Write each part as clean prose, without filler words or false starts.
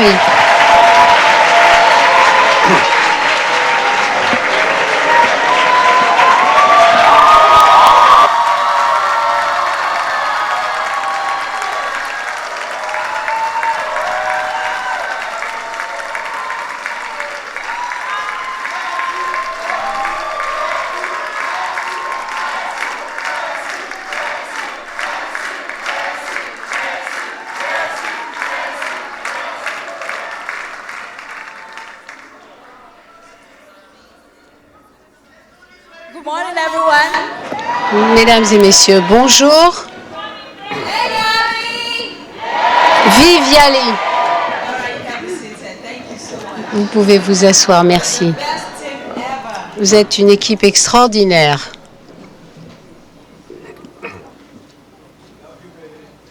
Jerry. Good morning, everyone. Mesdames et messieurs, bonjour. Hey, Yali! Vive Yali! All right, you can be seated. Thank you so much. Vous pouvez vous asseoir, merci. Best team ever. Vous êtes une équipe extraordinaire.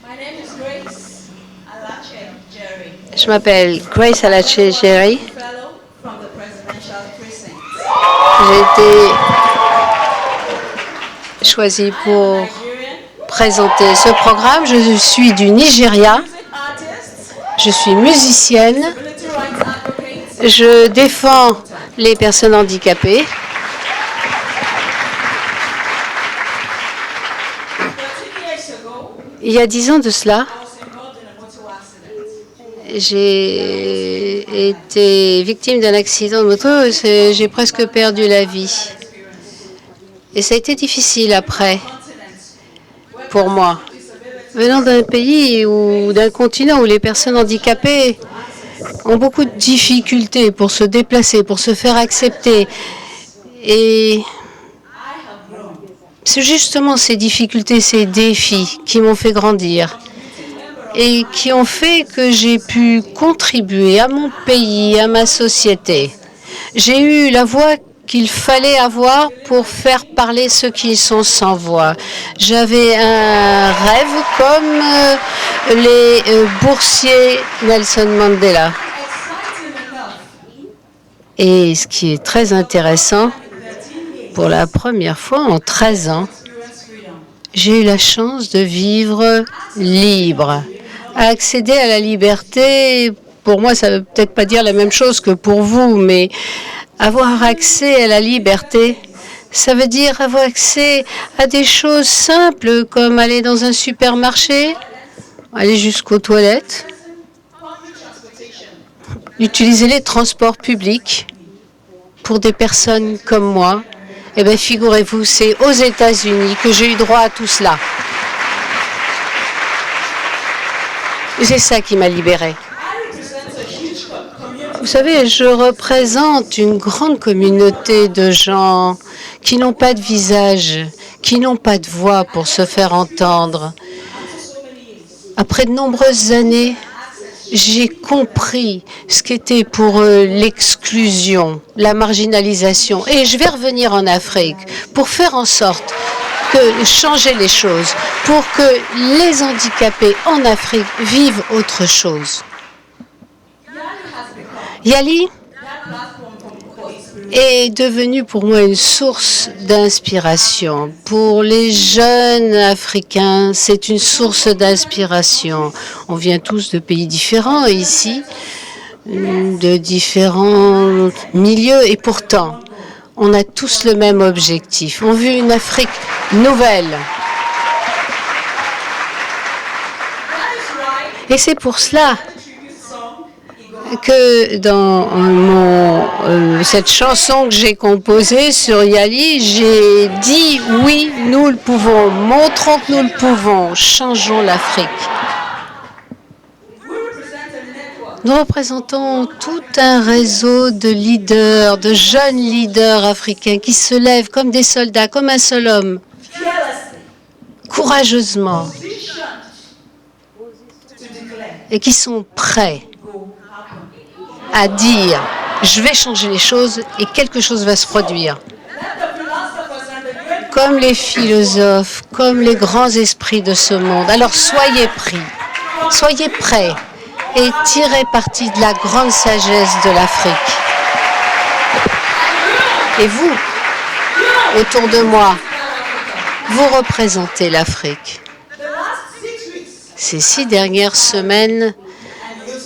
My name is Grace Alache Jerry, Je m'appelle Grace Alache Jerry. fellow from the Presidential Precinct. J'ai été choisie pour Nigerian présenter ce programme. Je suis du Nigeria. music artist, Je suis musicienne. disability rights advocate, Je défends les personnes handicapées. 13 years ago, Il y a 10 ans de cela, I was involved in a motor accident. j'ai été victime d'un accident de moto. J'ai presque perdu la vie. Et ça a été difficile après pour moi. Venant d'un pays ou d'un continent où les personnes handicapées ont beaucoup de difficultés pour se déplacer, pour se faire accepter. Et c'est justement ces difficultés, ces défis qui m'ont fait grandir et qui ont fait que j'ai pu contribuer à mon pays, à ma société. J'ai eu la voix qu'il fallait avoir pour faire parler ceux qui sont sans voix. J'avais un rêve comme les boursiers Nelson Mandela. Et ce qui est très intéressant, pour la première fois en 13 ans, j'ai eu la chance de vivre libre. Accéder à la liberté, pour moi, ça ne veut peut-être pas dire la même chose que pour vous, mais avoir accès à la liberté, ça veut dire avoir accès à des choses simples comme aller dans un supermarché, aller jusqu'aux toilettes, utiliser les transports publics pour des personnes comme moi. Eh bien, figurez-vous, c'est aux États-Unis que j'ai eu droit à tout cela. C'est ça qui m'a libérée. Vous savez, je représente une grande communauté de gens qui n'ont pas de visage, qui n'ont pas de voix pour se faire entendre. Après de nombreuses années, j'ai compris ce qu'était pour eux l'exclusion, la marginalisation. Et je vais revenir en Afrique pour faire en sorte de changer les choses, pour que les handicapés en Afrique vivent autre chose. Yali est devenu pour moi une source d'inspiration. Pour les jeunes Africains, c'est une source d'inspiration. On vient tous de pays différents ici, de différents milieux, et pourtant, on a tous le même objectif. On veut une Afrique nouvelle. Et c'est pour cela que dans cette chanson que j'ai composée sur Yali, j'ai dit « Oui, nous le pouvons, montrons que nous le pouvons, changeons l'Afrique ». Nous représentons tout un réseau de leaders, de jeunes leaders africains qui se lèvent comme des soldats, comme un seul homme, courageusement, et qui sont prêts à dire « Je vais changer les choses et quelque chose va se produire ». Comme les philosophes, comme les grands esprits de ce monde. Alors soyez prêts et tirez parti de la grande sagesse de l'Afrique. Et vous, autour de moi, vous représentez l'Afrique. Ces 6 dernières semaines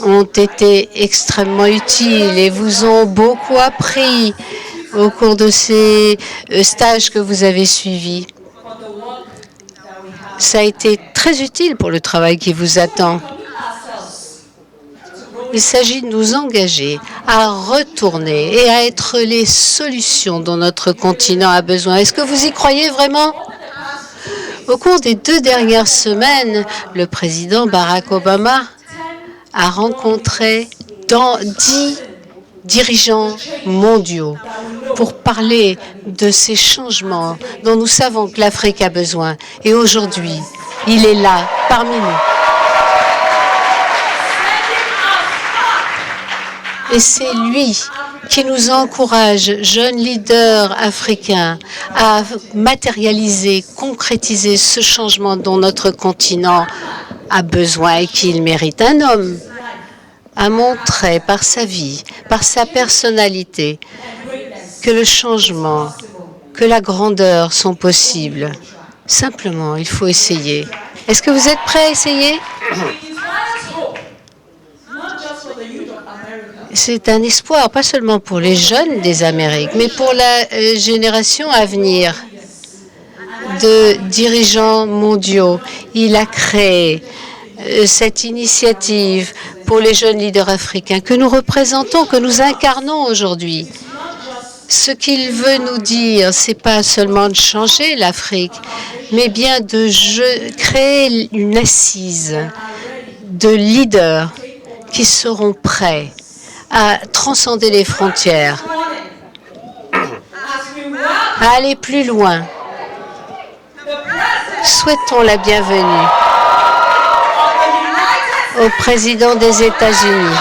ont été extrêmement utiles et vous ont beaucoup appris au cours de ces stages que vous avez suivis. Ça a été très utile pour le travail qui vous attend. Il s'agit de nous engager à retourner et à être les solutions dont notre continent a besoin. Est-ce que vous y croyez vraiment? Au cours des 2 dernières semaines, le président Barack Obama a rencontré 10 dirigeants mondiaux pour parler de ces changements dont nous savons que l'Afrique a besoin. Et aujourd'hui, il est là, parmi nous. Et c'est lui qui nous encourage, jeunes leaders africains, à matérialiser, concrétiser ce changement dont notre continent a besoin et qu'il mérite. Un homme a montré par sa vie, par sa personnalité, que le changement, que la grandeur sont possibles. Simplement, il faut essayer. Est-ce que vous êtes prêts à essayer? C'est un espoir, pas seulement pour les jeunes des Amériques, mais pour la génération à venir de dirigeants mondiaux. Il a créé cette initiative pour les jeunes leaders africains que nous représentons, que nous incarnons aujourd'hui. Ce qu'il veut nous dire, c'est pas seulement de changer l'Afrique, mais bien de créer une assise de leaders qui seront prêts à transcender les frontières, à aller plus loin. Souhaitons la bienvenue au président des États-Unis.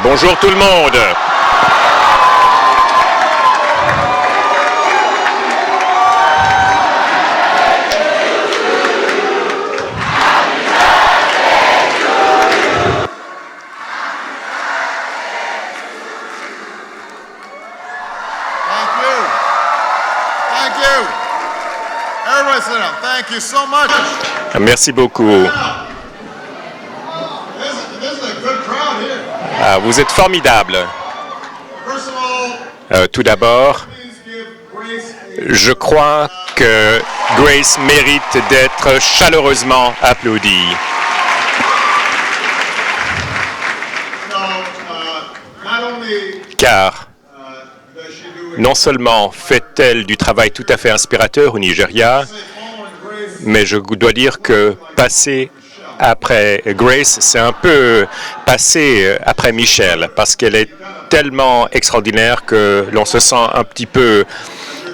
Bonjour tout le monde. Merci beaucoup. Vous êtes formidables. Tout d'abord, je crois que Grace mérite d'être chaleureusement applaudie. Car non seulement fait-elle du travail tout à fait inspirateur au Nigeria, mais je dois dire que passer après Grace, c'est un peu passer après Michelle, parce qu'elle est tellement extraordinaire que l'on se sent un petit peu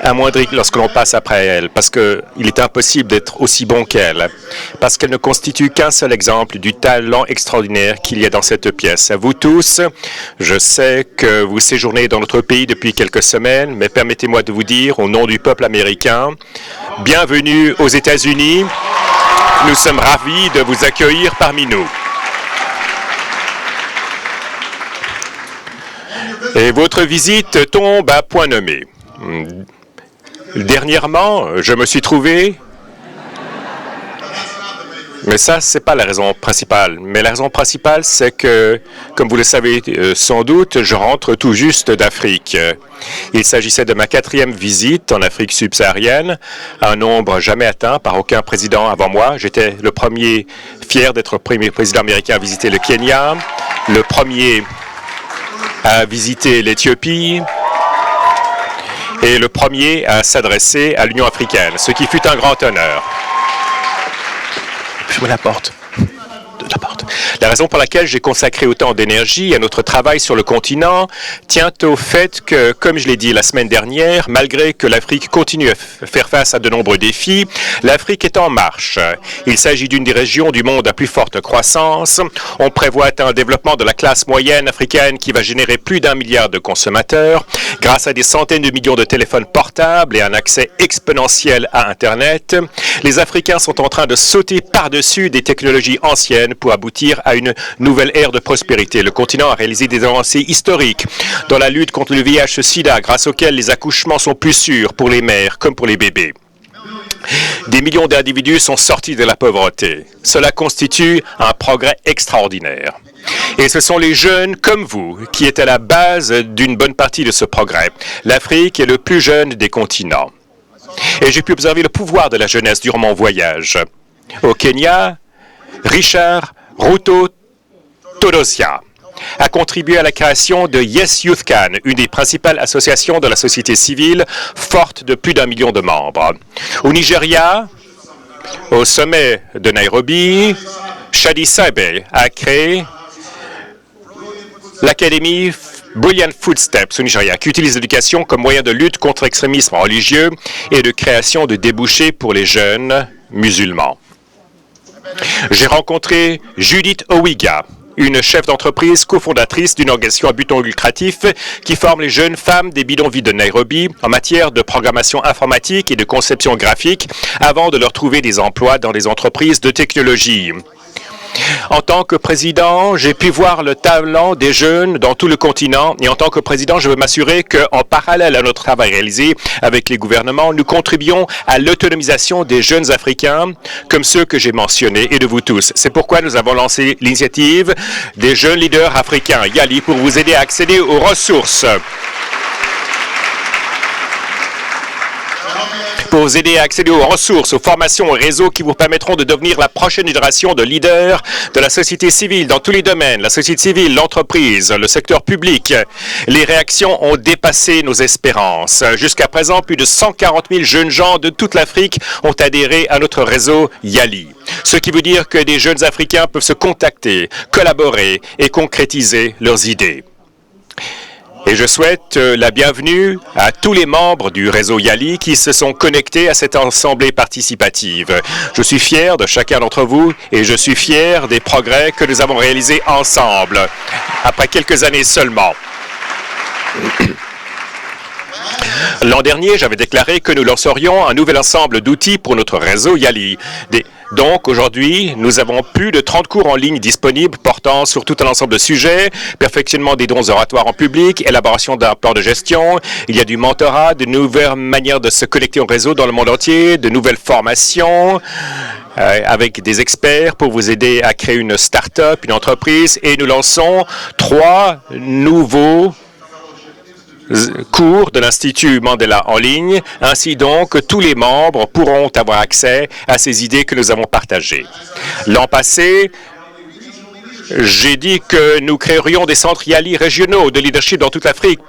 amoindri lorsque l'on passe après elle, parce qu'il est impossible d'être aussi bon qu'elle, parce qu'elle ne constitue qu'un seul exemple du talent extraordinaire qu'il y a dans cette pièce. À vous tous, je sais que vous séjournez dans notre pays depuis quelques semaines, mais permettez-moi de vous dire, au nom du peuple américain, bienvenue aux États-Unis. Nous sommes ravis de vous accueillir parmi nous. Et votre visite tombe à point nommé. Dernièrement, je me suis trouvé... Mais ça, ce n'est pas la raison principale. Mais la raison principale, c'est que, comme vous le savez sans doute, je rentre tout juste d'Afrique. Il s'agissait de ma 4e visite en Afrique subsaharienne, un nombre jamais atteint par aucun président avant moi. J'étais le premier, fier d'être le premier président américain à visiter le Kenya, le premier à visiter l'Éthiopie et le premier à s'adresser à l'Union africaine, ce qui fut un grand honneur. Ouvrez la porte. La raison pour laquelle j'ai consacré autant d'énergie à notre travail sur le continent tient au fait que, comme je l'ai dit la semaine dernière, malgré que l'Afrique continue à faire face à de nombreux défis, l'Afrique est en marche. Il s'agit d'une des régions du monde à plus forte croissance. On prévoit un développement de la classe moyenne africaine qui va générer plus d'1 milliard de consommateurs grâce à des centaines de millions de téléphones portables et un accès exponentiel à Internet. Les Africains sont en train de sauter par-dessus des technologies anciennes pour aboutir à une nouvelle ère de prospérité. Le continent a réalisé des avancées historiques dans la lutte contre le VIH-Sida, grâce auxquelles les accouchements sont plus sûrs pour les mères comme pour les bébés. Des millions d'individus sont sortis de la pauvreté. Cela constitue un progrès extraordinaire. Et ce sont les jeunes comme vous qui est à la base d'une bonne partie de ce progrès. L'Afrique est le plus jeune des continents. Et j'ai pu observer le pouvoir de la jeunesse durant mon voyage. Au Kenya, Richard Ruto Todosia a contribué à la création de Yes Youth Can, une des principales associations de la société civile forte de plus d'1 million de membres. Au Nigeria, au sommet de Nairobi, Shadi Sabe a créé l'académie Brilliant Footsteps au Nigeria, qui utilise l'éducation comme moyen de lutte contre l'extrémisme religieux et de création de débouchés pour les jeunes musulmans. J'ai rencontré Judith Owiga, une chef d'entreprise cofondatrice d'une organisation à but non lucratif qui forme les jeunes femmes des bidonvilles de Nairobi en matière de programmation informatique et de conception graphique avant de leur trouver des emplois dans des entreprises de technologie. En tant que président, j'ai pu voir le talent des jeunes dans tout le continent et en tant que président, je veux m'assurer qu'en parallèle à notre travail réalisé avec les gouvernements, nous contribuons à l'autonomisation des jeunes Africains comme ceux que j'ai mentionnés et de vous tous. C'est pourquoi nous avons lancé l'initiative des jeunes leaders africains, YALI, pour vous aider à accéder aux ressources. Pour vous aider à accéder aux ressources, aux formations, aux réseaux qui vous permettront de devenir la prochaine génération de leaders de la société civile dans tous les domaines, la société civile, l'entreprise, le secteur public. Les réactions ont dépassé nos espérances. Jusqu'à présent, plus de 140 000 jeunes gens de toute l'Afrique ont adhéré à notre réseau YALI. Ce qui veut dire que des jeunes Africains peuvent se contacter, collaborer et concrétiser leurs idées. Et je souhaite la bienvenue à tous les membres du réseau YALI qui se sont connectés à cette assemblée participative. Je suis fier de chacun d'entre vous et je suis fier des progrès que nous avons réalisés ensemble, après quelques années seulement. L'an dernier, j'avais déclaré que nous lancerions un nouvel ensemble d'outils pour notre réseau YALI. Donc, aujourd'hui, nous avons plus de 30 cours en ligne disponibles portant sur tout un ensemble de sujets, perfectionnement des dons oratoires en public, élaboration d'un plan de gestion. Il y a du mentorat, de nouvelles manières de se connecter au réseau dans le monde entier, de nouvelles formations avec des experts pour vous aider à créer une start-up, une entreprise. Et nous lançons 3 nouveaux cours de l'Institut Mandela en ligne. Ainsi donc, tous les membres pourront avoir accès à ces idées que nous avons partagées. L'an passé, j'ai dit que nous créerions des centres YALI régionaux de leadership dans toute l'Afrique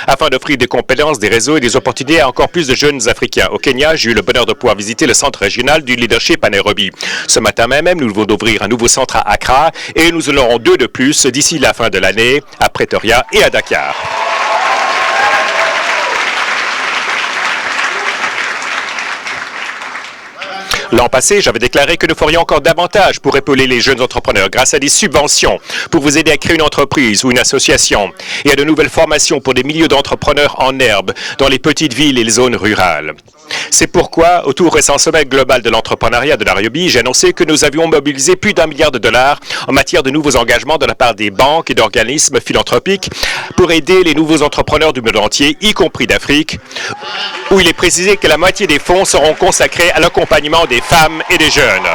afin d'offrir des compétences, des réseaux et des opportunités à encore plus de jeunes Africains. Au Kenya, j'ai eu le bonheur de pouvoir visiter le centre régional du leadership à Nairobi. Ce matin même, nous venons d'ouvrir un nouveau centre à Accra et nous en aurons 2 de plus d'ici la fin de l'année à Pretoria et à Dakar. L'an passé, j'avais déclaré que nous ferions encore davantage pour épauler les jeunes entrepreneurs grâce à des subventions pour vous aider à créer une entreprise ou une association et à de nouvelles formations pour des milieux d'entrepreneurs en herbe dans les petites villes et les zones rurales. C'est pourquoi, au tout récent sommet global de l'entrepreneuriat de Nairobi, j'ai annoncé que nous avions mobilisé plus d'1 milliard de dollars en matière de nouveaux engagements de la part des banques et d'organismes philanthropiques pour aider les nouveaux entrepreneurs du monde entier, y compris d'Afrique, où il est précisé que la moitié des fonds seront consacrés à l'accompagnement des femmes et des jeunes.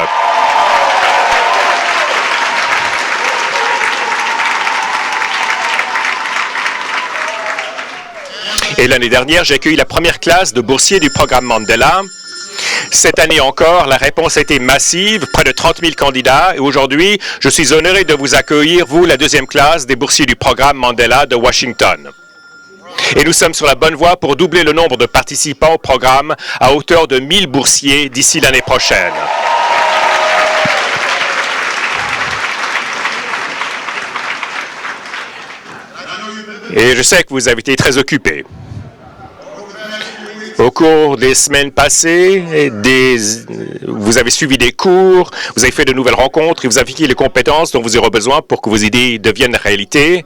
Et l'année dernière, j'ai accueilli la première classe de boursiers du programme Mandela. Cette année encore, la réponse a été massive, près de 30 000 candidats. Et aujourd'hui, je suis honoré de vous accueillir, vous, la 2e classe des boursiers du programme Mandela de Washington. Et nous sommes sur la bonne voie pour doubler le nombre de participants au programme à hauteur de 1000 boursiers d'ici l'année prochaine. Et je sais que vous avez été très occupés. Au cours des semaines passées, vous avez suivi des cours, vous avez fait de nouvelles rencontres et vous avez acquis les compétences dont vous aurez besoin pour que vos idées deviennent réalité,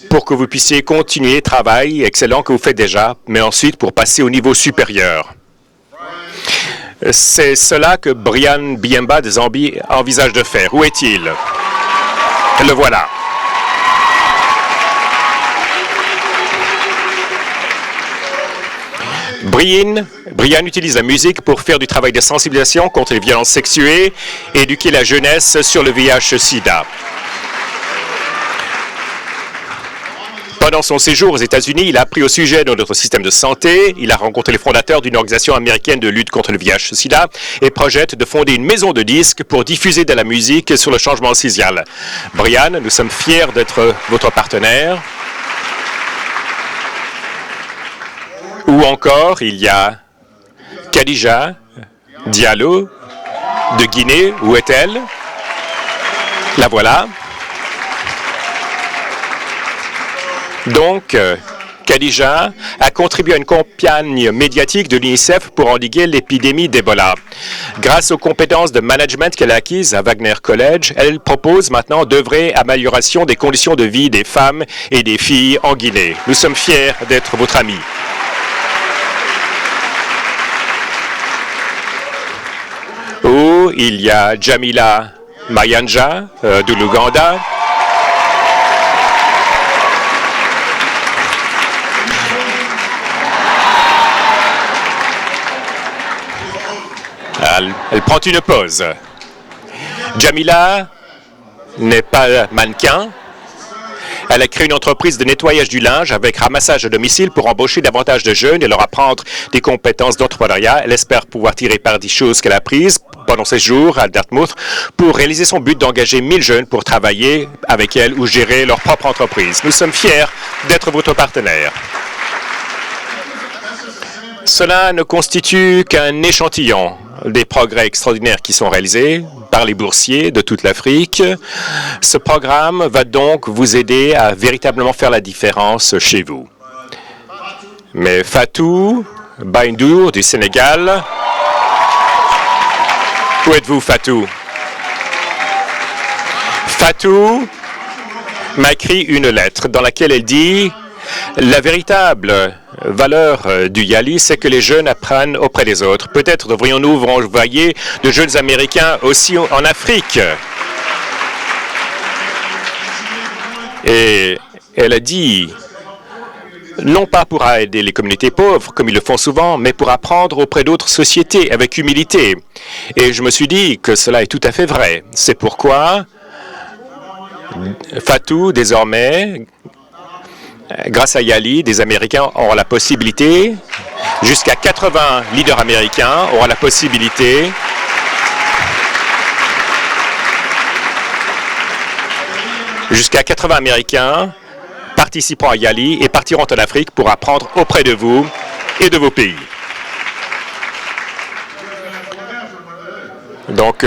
pour que vous puissiez continuer le travail excellent que vous faites déjà, mais ensuite pour passer au niveau supérieur. C'est cela que Brian Biemba de Zambie envisage de faire. Où est-il? Le voilà. Brian utilise la musique pour faire du travail de sensibilisation contre les violences sexuelles et éduquer la jeunesse sur le VIH-Sida. Pendant son séjour aux États-Unis, il a appris au sujet de notre système de santé. Il a rencontré les fondateurs d'une organisation américaine de lutte contre le VIH-Sida et projette de fonder une maison de disques pour diffuser de la musique sur le changement social. Brian, nous sommes fiers d'être votre partenaire. Ou encore, il y a Khadija Diallo de Guinée. Où est-elle? La voilà. Donc, Khadija a contribué à une campagne médiatique de l'UNICEF pour endiguer l'épidémie d'Ebola. Grâce aux compétences de management qu'elle a acquises à Wagner College, elle propose maintenant d'œuvrer à l'amélioration des conditions de vie des femmes et des filles en Guinée. Nous sommes fiers d'être votre ami. Ou il y a Jamila Mayanja de l'Ouganda. Elle prend une pause. Jamila n'est pas mannequin. Elle a créé une entreprise de nettoyage du linge avec ramassage à domicile pour embaucher davantage de jeunes et leur apprendre des compétences d'entrepreneuriat. Elle espère pouvoir tirer par des choses qu'elle a prises pendant ses jours à Dartmouth pour réaliser son but d'engager 1000 jeunes pour travailler avec elle ou gérer leur propre entreprise. Nous sommes fiers d'être votre partenaire. Cela ne constitue qu'un échantillon des progrès extraordinaires qui sont réalisés par les boursiers de toute l'Afrique. Ce programme va donc vous aider à véritablement faire la différence chez vous. Mais Fatou Baindour du Sénégal, où êtes-vous, Fatou? Fatou m'a écrit une lettre dans laquelle elle dit « La véritable valeur du Yali, c'est que les jeunes apprennent auprès des autres. Peut-être devrions-nous envoyer de jeunes Américains aussi en Afrique. » Et elle a dit, non pas pour aider les communautés pauvres, comme ils le font souvent, mais pour apprendre auprès d'autres sociétés avec humilité. Et je me suis dit que cela est tout à fait vrai. C'est pourquoi Fatou, désormais, grâce à Yali, des Américains auront la possibilité, jusqu'à 80 leaders américains auront la possibilité jusqu'à 80 Américains participeront à Yali et partiront en Afrique pour apprendre auprès de vous et de vos pays. Donc,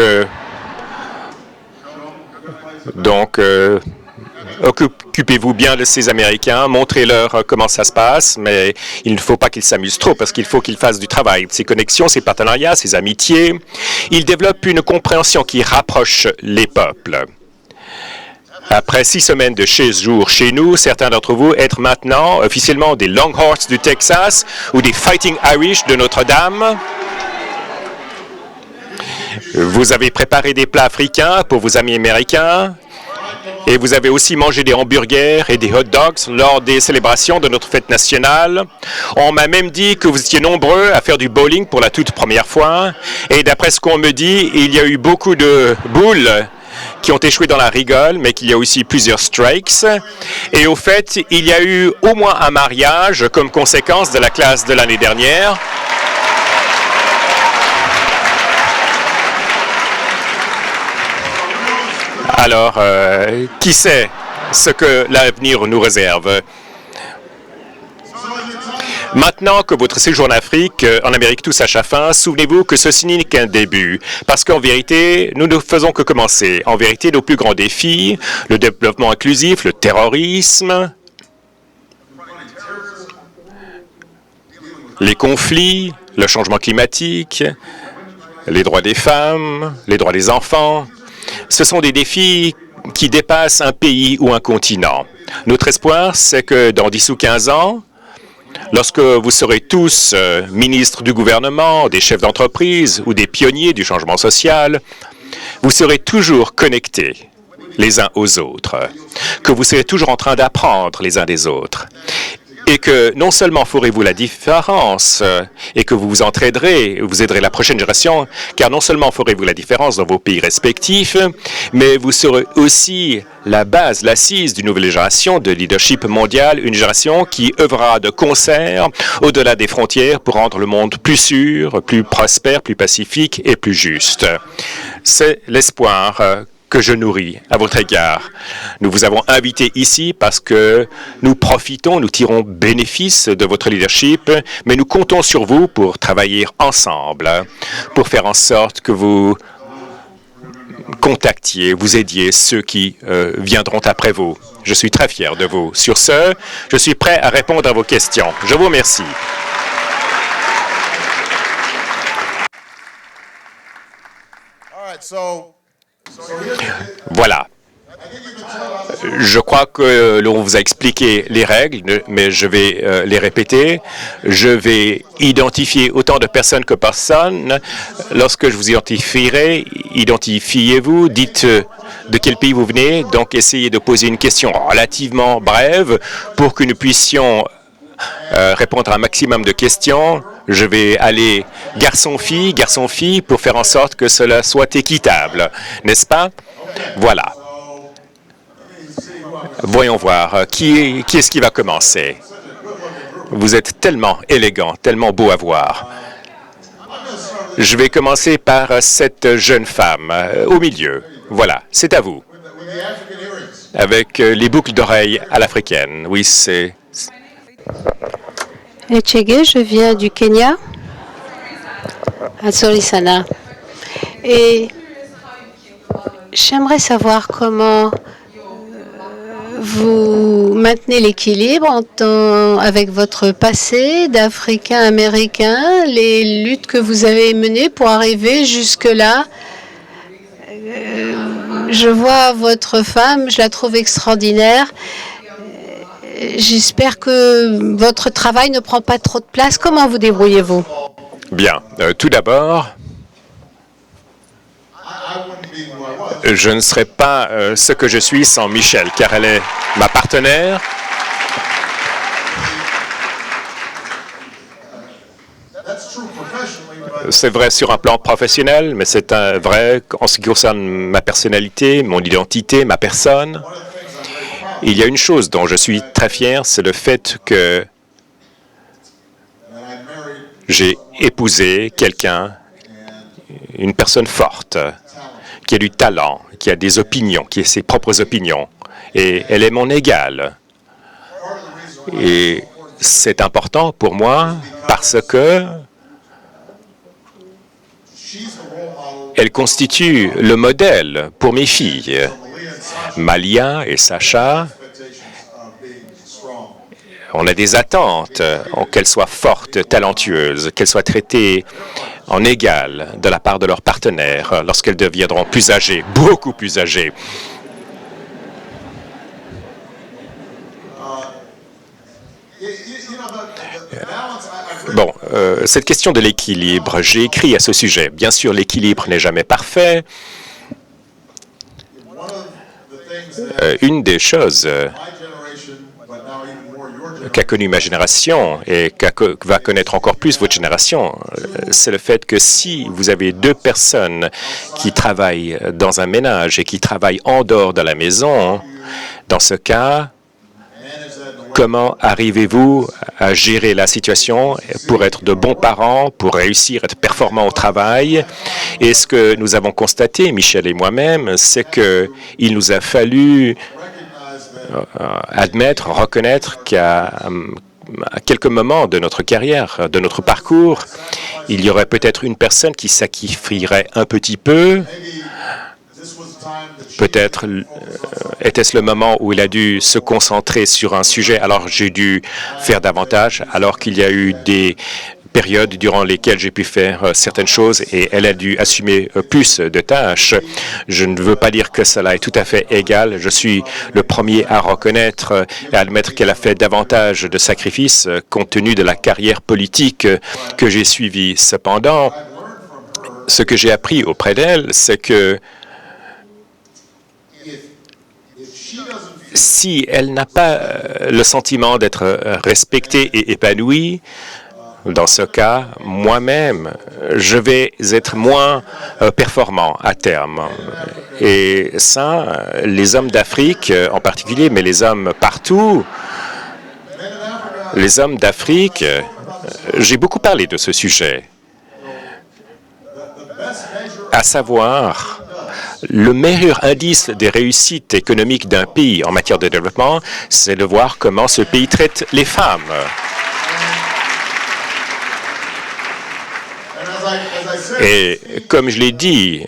occupez-vous bien de ces Américains, montrez-leur comment ça se passe, mais il ne faut pas qu'ils s'amusent trop parce qu'il faut qu'ils fassent du travail. Ces connexions, ces partenariats, ces amitiés, ils développent une compréhension qui rapproche les peuples. Après 6 semaines de séjour chez nous, certains d'entre vous êtes maintenant officiellement des Longhorns du Texas ou des Fighting Irish de Notre-Dame. Vous avez préparé des plats africains pour vos amis américains. Et vous avez aussi mangé des hamburgers et des hot dogs lors des célébrations de notre fête nationale. On m'a même dit que vous étiez nombreux à faire du bowling pour la toute première fois. Et d'après ce qu'on me dit, il y a eu beaucoup de boules qui ont échoué dans la rigole, mais qu'il y a aussi plusieurs strikes. Et au fait, il y a eu au moins un mariage comme conséquence de la classe de l'année dernière. Alors, qui sait ce que l'avenir nous réserve? Maintenant que votre séjour en Afrique, en Amérique touche à sa fin, souvenez-vous que ceci n'est qu'un début. Parce qu'en vérité, nous ne faisons que commencer. En vérité, nos plus grands défis, le développement inclusif, le terrorisme, les conflits, le changement climatique, les droits des femmes, les droits des enfants. Ce sont des défis qui dépassent un pays ou un continent. Notre espoir, c'est que dans 10 ou 15 ans, lorsque vous serez tous ministres du gouvernement, des chefs d'entreprise ou des pionniers du changement social, vous serez toujours connectés les uns aux autres, que vous serez toujours en train d'apprendre les uns des autres, et que non seulement ferez-vous la différence et que vous vous entraiderez, vous aiderez la prochaine génération, car non seulement ferez-vous la différence dans vos pays respectifs, mais vous serez aussi la base, l'assise d'une nouvelle génération de leadership mondial, une génération qui œuvrera de concert au-delà des frontières pour rendre le monde plus sûr, plus prospère, plus pacifique et plus juste. C'est l'espoir que je nourris à votre égard. Nous vous avons invité ici parce que nous profitons, nous tirons bénéfice de votre leadership, mais nous comptons sur vous pour travailler ensemble, pour faire en sorte que vous contactiez, vous aidiez ceux qui viendront après vous. Je suis très fier de vous. Sur ce, je suis prêt à répondre à vos questions. Je vous remercie. Voilà. Je crois que l'on vous a expliqué les règles, mais je vais les répéter. Je vais identifier autant de personnes que personne. Lorsque je vous identifierai, identifiez-vous, dites de quel pays vous venez, donc essayez de poser une question relativement brève pour que nous puissions répondre à un maximum de questions. Je vais aller garçon-fille, pour faire en sorte que cela soit équitable, n'est-ce pas? Voilà. Voyons voir, qui est-ce qui va commencer? Vous êtes tellement élégant, tellement beau à voir. Je vais commencer par cette jeune femme au milieu. Voilà, c'est à vous. Avec les boucles d'oreilles à l'africaine. Oui, c'est... Echege, je viens du Kenya, à Solisana. Et j'aimerais savoir comment vous maintenez l'équilibre avec votre passé d'Africain-Américain, les luttes que vous avez menées pour arriver jusque-là. Je vois votre femme, je la trouve extraordinaire. J'espère que votre travail ne prend pas trop de place. Comment vous débrouillez-vous? Bien. Tout d'abord, je ne serais pas ce que je suis sans Michelle, car elle est ma partenaire. C'est vrai sur un plan professionnel, mais c'est vrai en ce qui concerne ma personnalité, mon identité, ma personne. Il y a une chose dont je suis très fier, c'est le fait que j'ai épousé quelqu'un, une personne forte, qui a du talent, qui a des opinions, qui a ses propres opinions. Et elle est mon égale. Et c'est important pour moi parce que elle constitue le modèle pour mes filles. Malia et Sacha, on a des attentes qu'elles soient fortes, talentueuses, qu'elles soient traitées en égal de la part de leurs partenaires lorsqu'elles deviendront plus âgées, beaucoup plus âgées. Bon, cette question de l'équilibre, j'ai écrit à ce sujet. Bien sûr, l'équilibre n'est jamais parfait. Une des choses qu'a connue ma génération et va connaître encore plus votre génération, c'est le fait que si vous avez deux personnes qui travaillent dans un ménage et qui travaillent en dehors de la maison, dans ce cas, comment arrivez-vous à gérer la situation pour être de bons parents, pour réussir, être performants au travail? Et ce que nous avons constaté, Michel et moi-même, c'est qu'il nous a fallu admettre, reconnaître qu'à quelques moments de notre carrière, de notre parcours, il y aurait peut-être une personne qui sacrifierait un petit peu Peut-être était-ce le moment où il a dû se concentrer sur un sujet, alors j'ai dû faire davantage, alors qu'il y a eu des périodes durant lesquelles j'ai pu faire certaines choses et elle a dû assumer plus de tâches. Je ne veux pas dire que cela est tout à fait égal. Je suis le premier à reconnaître et à admettre qu'elle a fait davantage de sacrifices compte tenu de la carrière politique que j'ai suivie. Cependant, ce que j'ai appris auprès d'elle, c'est que si elle n'a pas le sentiment d'être respectée et épanouie, dans ce cas, moi-même, je vais être moins performant à terme. Et ça, les hommes d'Afrique en particulier, mais les hommes partout, les hommes d'Afrique, j'ai beaucoup parlé de ce sujet, à savoir le meilleur indice des réussites économiques d'un pays en matière de développement, c'est de voir comment ce pays traite les femmes. Et comme je l'ai dit,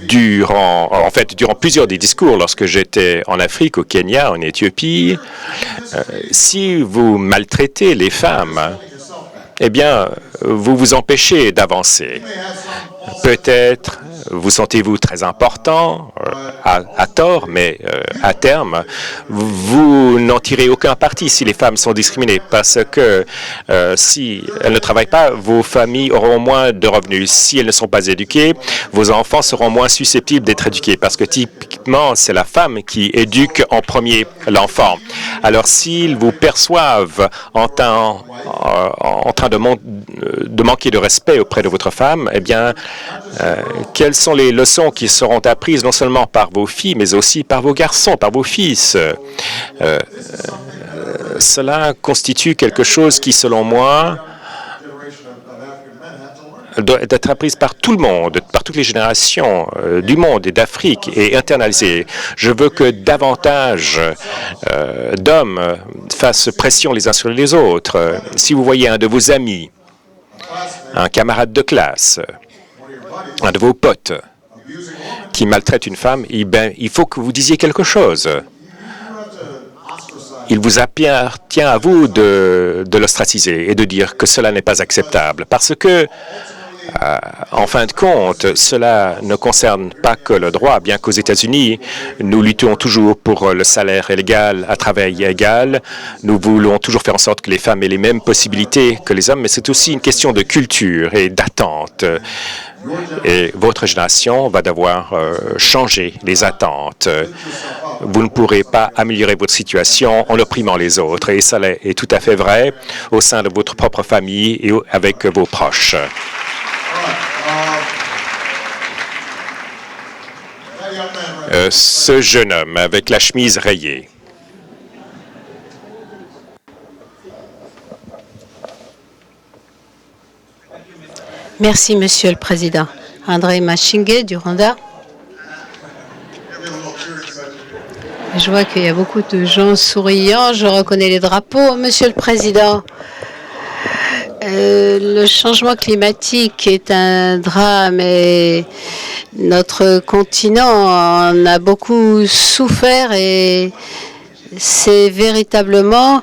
durant plusieurs des discours lorsque j'étais en Afrique, au Kenya, en Éthiopie, si vous maltraitez les femmes, eh bien, vous vous empêchez d'avancer. Peut-être vous sentez-vous très important, à tort, mais à terme, vous n'en tirez aucun parti si les femmes sont discriminées, parce que si elles ne travaillent pas, vos familles auront moins de revenus. Si elles ne sont pas éduquées, vos enfants seront moins susceptibles d'être éduqués, parce que typiquement, c'est la femme qui éduque en premier l'enfant. Alors, s'ils vous perçoivent en train de manquer de respect auprès de votre femme, eh bien, quelles sont les leçons qui seront apprises non seulement par vos filles, mais aussi par vos garçons, par vos fils? Cela constitue quelque chose qui, selon moi, doit être apprise par tout le monde, par toutes les générations du monde et d'Afrique et internalisée. Je veux que davantage d'hommes fassent pression les uns sur les autres. Si vous voyez un de vos amis, un camarade de classe, un de vos potes qui maltraite une femme, il faut que vous disiez quelque chose. Il vous appartient à vous de l'ostraciser et de dire que cela n'est pas acceptable. Parce que, en fin de compte, cela ne concerne pas que le droit, bien qu'aux États-Unis, nous luttons toujours pour le salaire égal à travail égal. Nous voulons toujours faire en sorte que les femmes aient les mêmes possibilités que les hommes, mais c'est aussi une question de culture et d'attente. Et votre génération va devoir changer les attentes. Vous ne pourrez pas améliorer votre situation en opprimant les autres. Et ça est tout à fait vrai au sein de votre propre famille et avec vos proches. Ce jeune homme avec la chemise rayée. Merci, Monsieur le Président. André Machingue du Rwanda. Je vois qu'il y a beaucoup de gens souriants. Je reconnais les drapeaux, Monsieur le Président. Le changement climatique est un drame et notre continent en a beaucoup souffert et c'est véritablement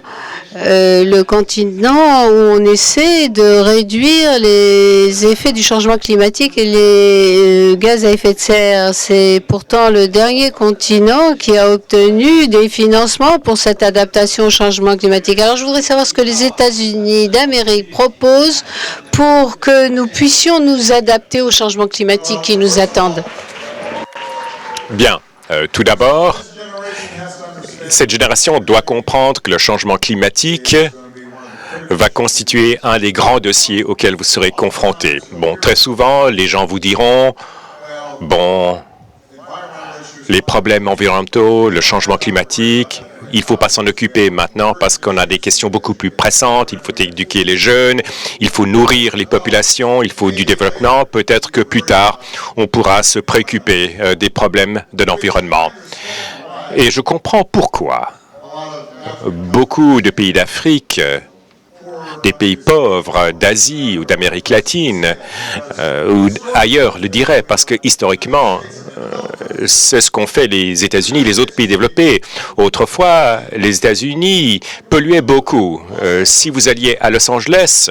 le continent où on essaie de réduire les effets du changement climatique et les gaz à effet de serre. C'est pourtant le dernier continent qui a obtenu des financements pour cette adaptation au changement climatique. Alors, je voudrais savoir ce que les États-Unis d'Amérique proposent pour que nous puissions nous adapter au changement climatique qui nous attendent. Bien. Tout d'abord, cette génération doit comprendre que le changement climatique va constituer un des grands dossiers auxquels vous serez confrontés. Bon, très souvent, les gens vous diront, bon, les problèmes environnementaux, le changement climatique, il ne faut pas s'en occuper maintenant parce qu'on a des questions beaucoup plus pressantes. Il faut éduquer les jeunes, il faut nourrir les populations, il faut du développement. Peut-être que plus tard, on pourra se préoccuper des problèmes de l'environnement. Et je comprends pourquoi beaucoup de pays d'Afrique des pays pauvres d'Asie ou d'Amérique latine ou ailleurs le diraient, parce que historiquement, c'est ce qu'ont fait les États-Unis et les autres pays développés. Autrefois, les États-Unis polluaient beaucoup. Si vous alliez à Los Angeles,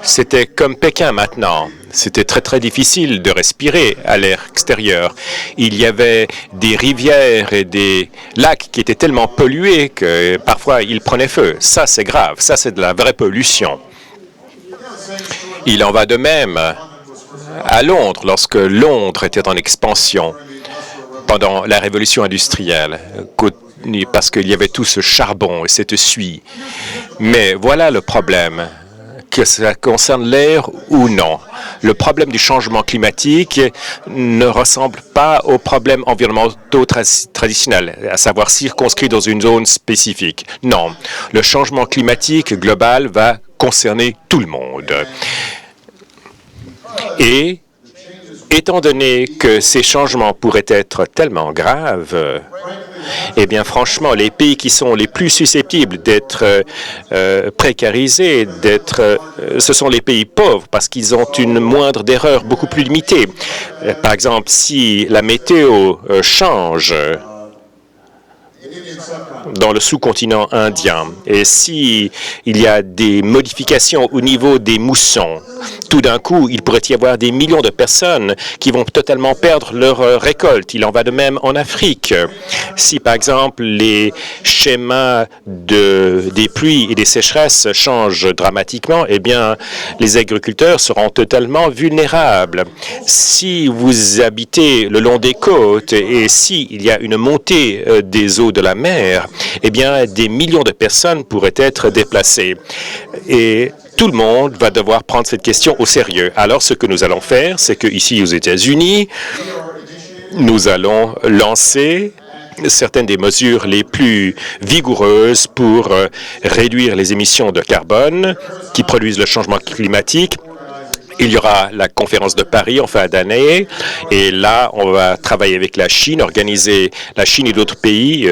c'était comme Pékin maintenant. C'était très, très difficile de respirer à l'air extérieur. Il y avait des rivières et des lacs qui étaient tellement pollués que parfois ils prenaient feu. Ça, c'est grave. Ça, c'est de la vraie pollution. Il en va de même à Londres, lorsque Londres était en expansion pendant la révolution industrielle, parce qu'il y avait tout ce charbon et cette suie. Mais voilà le problème, que ça concerne l'air ou non. Le problème du changement climatique ne ressemble pas aux problèmes environnementaux traditionnels, à savoir circonscrits dans une zone spécifique. Non, le changement climatique global va concerner tout le monde. Et étant donné que ces changements pourraient être tellement graves, eh bien, franchement, les pays qui sont les plus susceptibles d'être précarisés, ce sont les pays pauvres, parce qu'ils ont une moindre d'erreur beaucoup plus limitée. Par exemple, si la météo change dans le sous-continent indien, et si il y a des modifications au niveau des moussons, tout d'un coup, il pourrait y avoir des millions de personnes qui vont totalement perdre leur récolte. Il en va de même en Afrique. Si, par exemple, les schémas des pluies et des sécheresses changent dramatiquement, eh bien, les agriculteurs seront totalement vulnérables. Si vous habitez le long des côtes et s'il y a une montée des eaux de la mer, eh bien, des millions de personnes pourraient être déplacées. Et tout le monde va devoir prendre cette question au sérieux. Alors, ce que nous allons faire, c'est qu'ici, aux États-Unis, nous allons lancer certaines des mesures les plus vigoureuses pour réduire les émissions de carbone qui produisent le changement climatique. Il y aura la conférence de Paris en fin d'année, et là, on va travailler avec la Chine, organiser la Chine et d'autres pays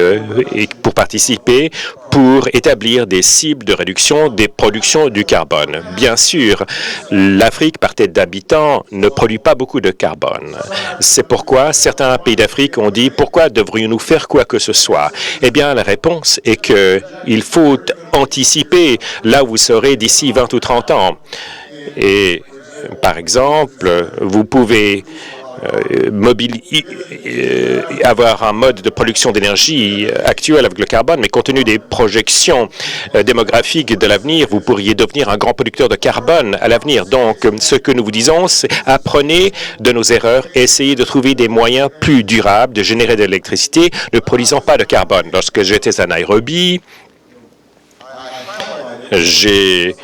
pour participer, pour établir des cibles de réduction des productions du carbone. Bien sûr, l'Afrique, par tête d'habitants, ne produit pas beaucoup de carbone. C'est pourquoi certains pays d'Afrique ont dit « Pourquoi devrions-nous faire quoi que ce soit ?» Eh bien, la réponse est qu'il faut anticiper là où vous serez d'ici 20 ou 30 ans. Et par exemple, vous pouvez avoir un mode de production d'énergie actuel avec le carbone, mais compte tenu des projections démographiques de l'avenir, vous pourriez devenir un grand producteur de carbone à l'avenir. Donc, ce que nous vous disons, c'est apprenez de nos erreurs et essayez de trouver des moyens plus durables de générer de l'électricité ne produisant pas de carbone. Lorsque j'étais à Nairobi, j'ai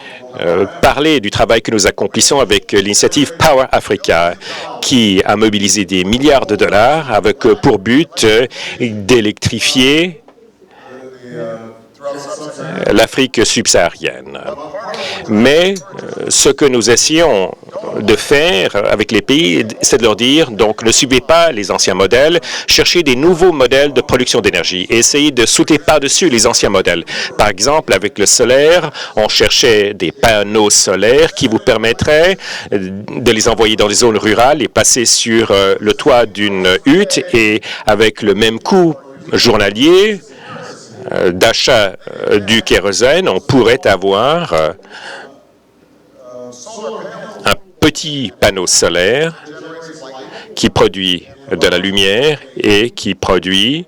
parler du travail que nous accomplissons avec l'initiative Power Africa, qui a mobilisé des milliards de dollars avec pour but d'électrifier l'Afrique subsaharienne. Mais ce que nous essayons de faire avec les pays, c'est de leur dire, donc, ne suivez pas les anciens modèles, cherchez des nouveaux modèles de production d'énergie et essayez de sauter par-dessus les anciens modèles. Par exemple, avec le solaire, on cherchait des panneaux solaires qui vous permettraient de les envoyer dans les zones rurales et passer sur le toit d'une hutte, et avec le même coût journalier d'achat du kérosène, on pourrait avoir un petit panneau solaire qui produit de la lumière et qui produit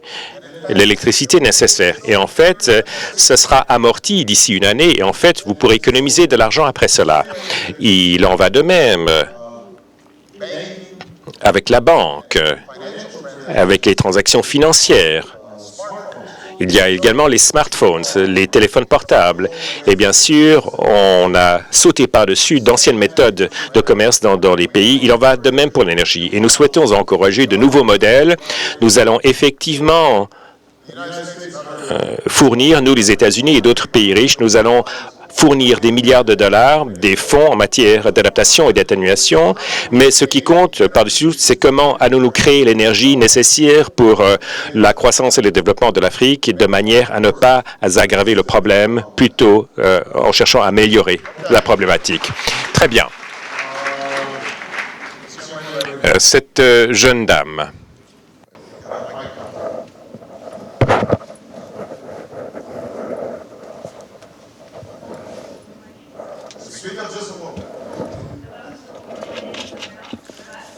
l'électricité nécessaire. Et en fait, ce sera amorti d'ici une année, et en fait, vous pourrez économiser de l'argent après cela. Il en va de même avec la banque, avec les transactions financières. Il y a également les smartphones, les téléphones portables. Et bien sûr, on a sauté par-dessus d'anciennes méthodes de commerce dans les pays. Il en va de même pour l'énergie. Et nous souhaitons encourager de nouveaux modèles. Nous allons effectivement fournir, nous les États-Unis et d'autres pays riches, nous allons fournir des milliards de dollars, des fonds en matière d'adaptation et d'atténuation, mais ce qui compte par-dessus, c'est comment allons-nous créer l'énergie nécessaire pour la croissance et le développement de l'Afrique de manière à ne pas aggraver le problème, plutôt en cherchant à améliorer la problématique. Très bien. Cette jeune dame.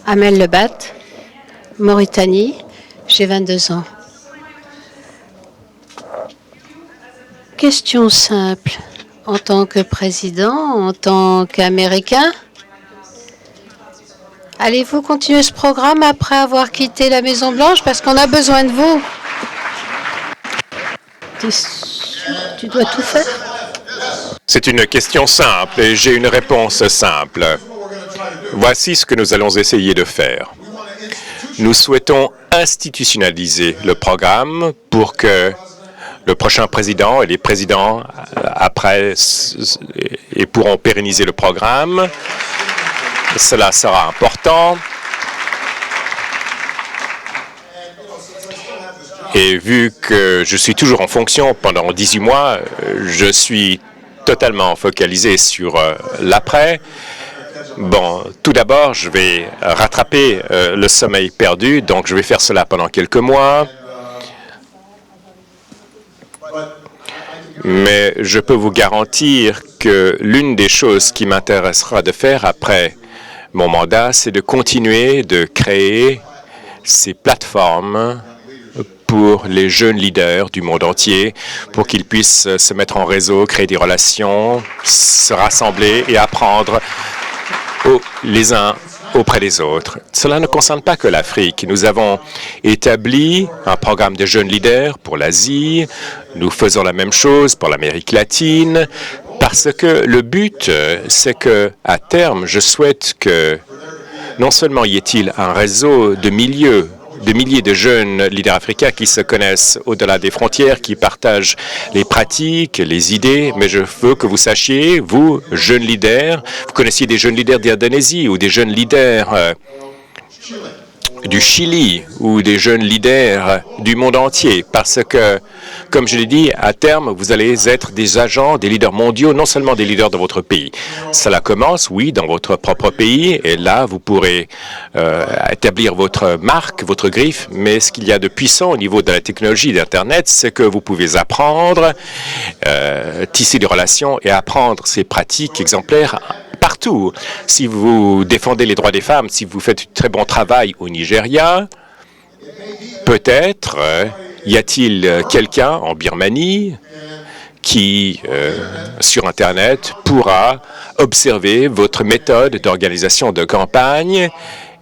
Amel Lebat, Mauritanie, j'ai 22 ans. Question simple. En tant que président, en tant qu'Américain, allez-vous continuer ce programme après avoir quitté la Maison-Blanche parce qu'on a besoin de vous? T'es sûr que tu dois tout faire? C'est une question simple et j'ai une réponse simple. Voici ce que nous allons essayer de faire. Nous souhaitons institutionnaliser le programme pour que le prochain président et les présidents après pourront pérenniser le programme. Cela sera important. Et vu que je suis toujours en fonction pendant 18 mois, je suis totalement focalisé sur l'après. Bon, tout d'abord, je vais rattraper le sommeil perdu, donc je vais faire cela pendant quelques mois. Mais je peux vous garantir que l'une des choses qui m'intéressera de faire après mon mandat, c'est de continuer de créer ces plateformes pour les jeunes leaders du monde entier, pour qu'ils puissent se mettre en réseau, créer des relations, se rassembler et apprendre les uns auprès des autres. Cela ne concerne pas que l'Afrique. Nous avons établi un programme de jeunes leaders pour l'Asie. Nous faisons la même chose pour l'Amérique latine, parce que le but, c'est que, à terme, je souhaite que non seulement y ait-il un réseau de milliers de jeunes leaders africains qui se connaissent au-delà des frontières, qui partagent les pratiques, les idées, mais je veux que vous sachiez, vous, jeunes leaders, vous connaissiez des jeunes leaders d'Indonésie ou des jeunes leaders du Chili ou des jeunes leaders du monde entier, parce que, comme je l'ai dit, à terme, vous allez être des agents, des leaders mondiaux, non seulement des leaders de votre pays. Cela commence, oui, dans votre propre pays, et là, vous pourrez établir votre marque, votre griffe, mais ce qu'il y a de puissant au niveau de la technologie d'Internet, c'est que vous pouvez apprendre, tisser des relations et apprendre ces pratiques exemplaires partout. Si vous défendez les droits des femmes, si vous faites un très bon travail au Nigeria, peut-être y a-t-il quelqu'un en Birmanie qui, sur Internet, pourra observer votre méthode d'organisation de campagne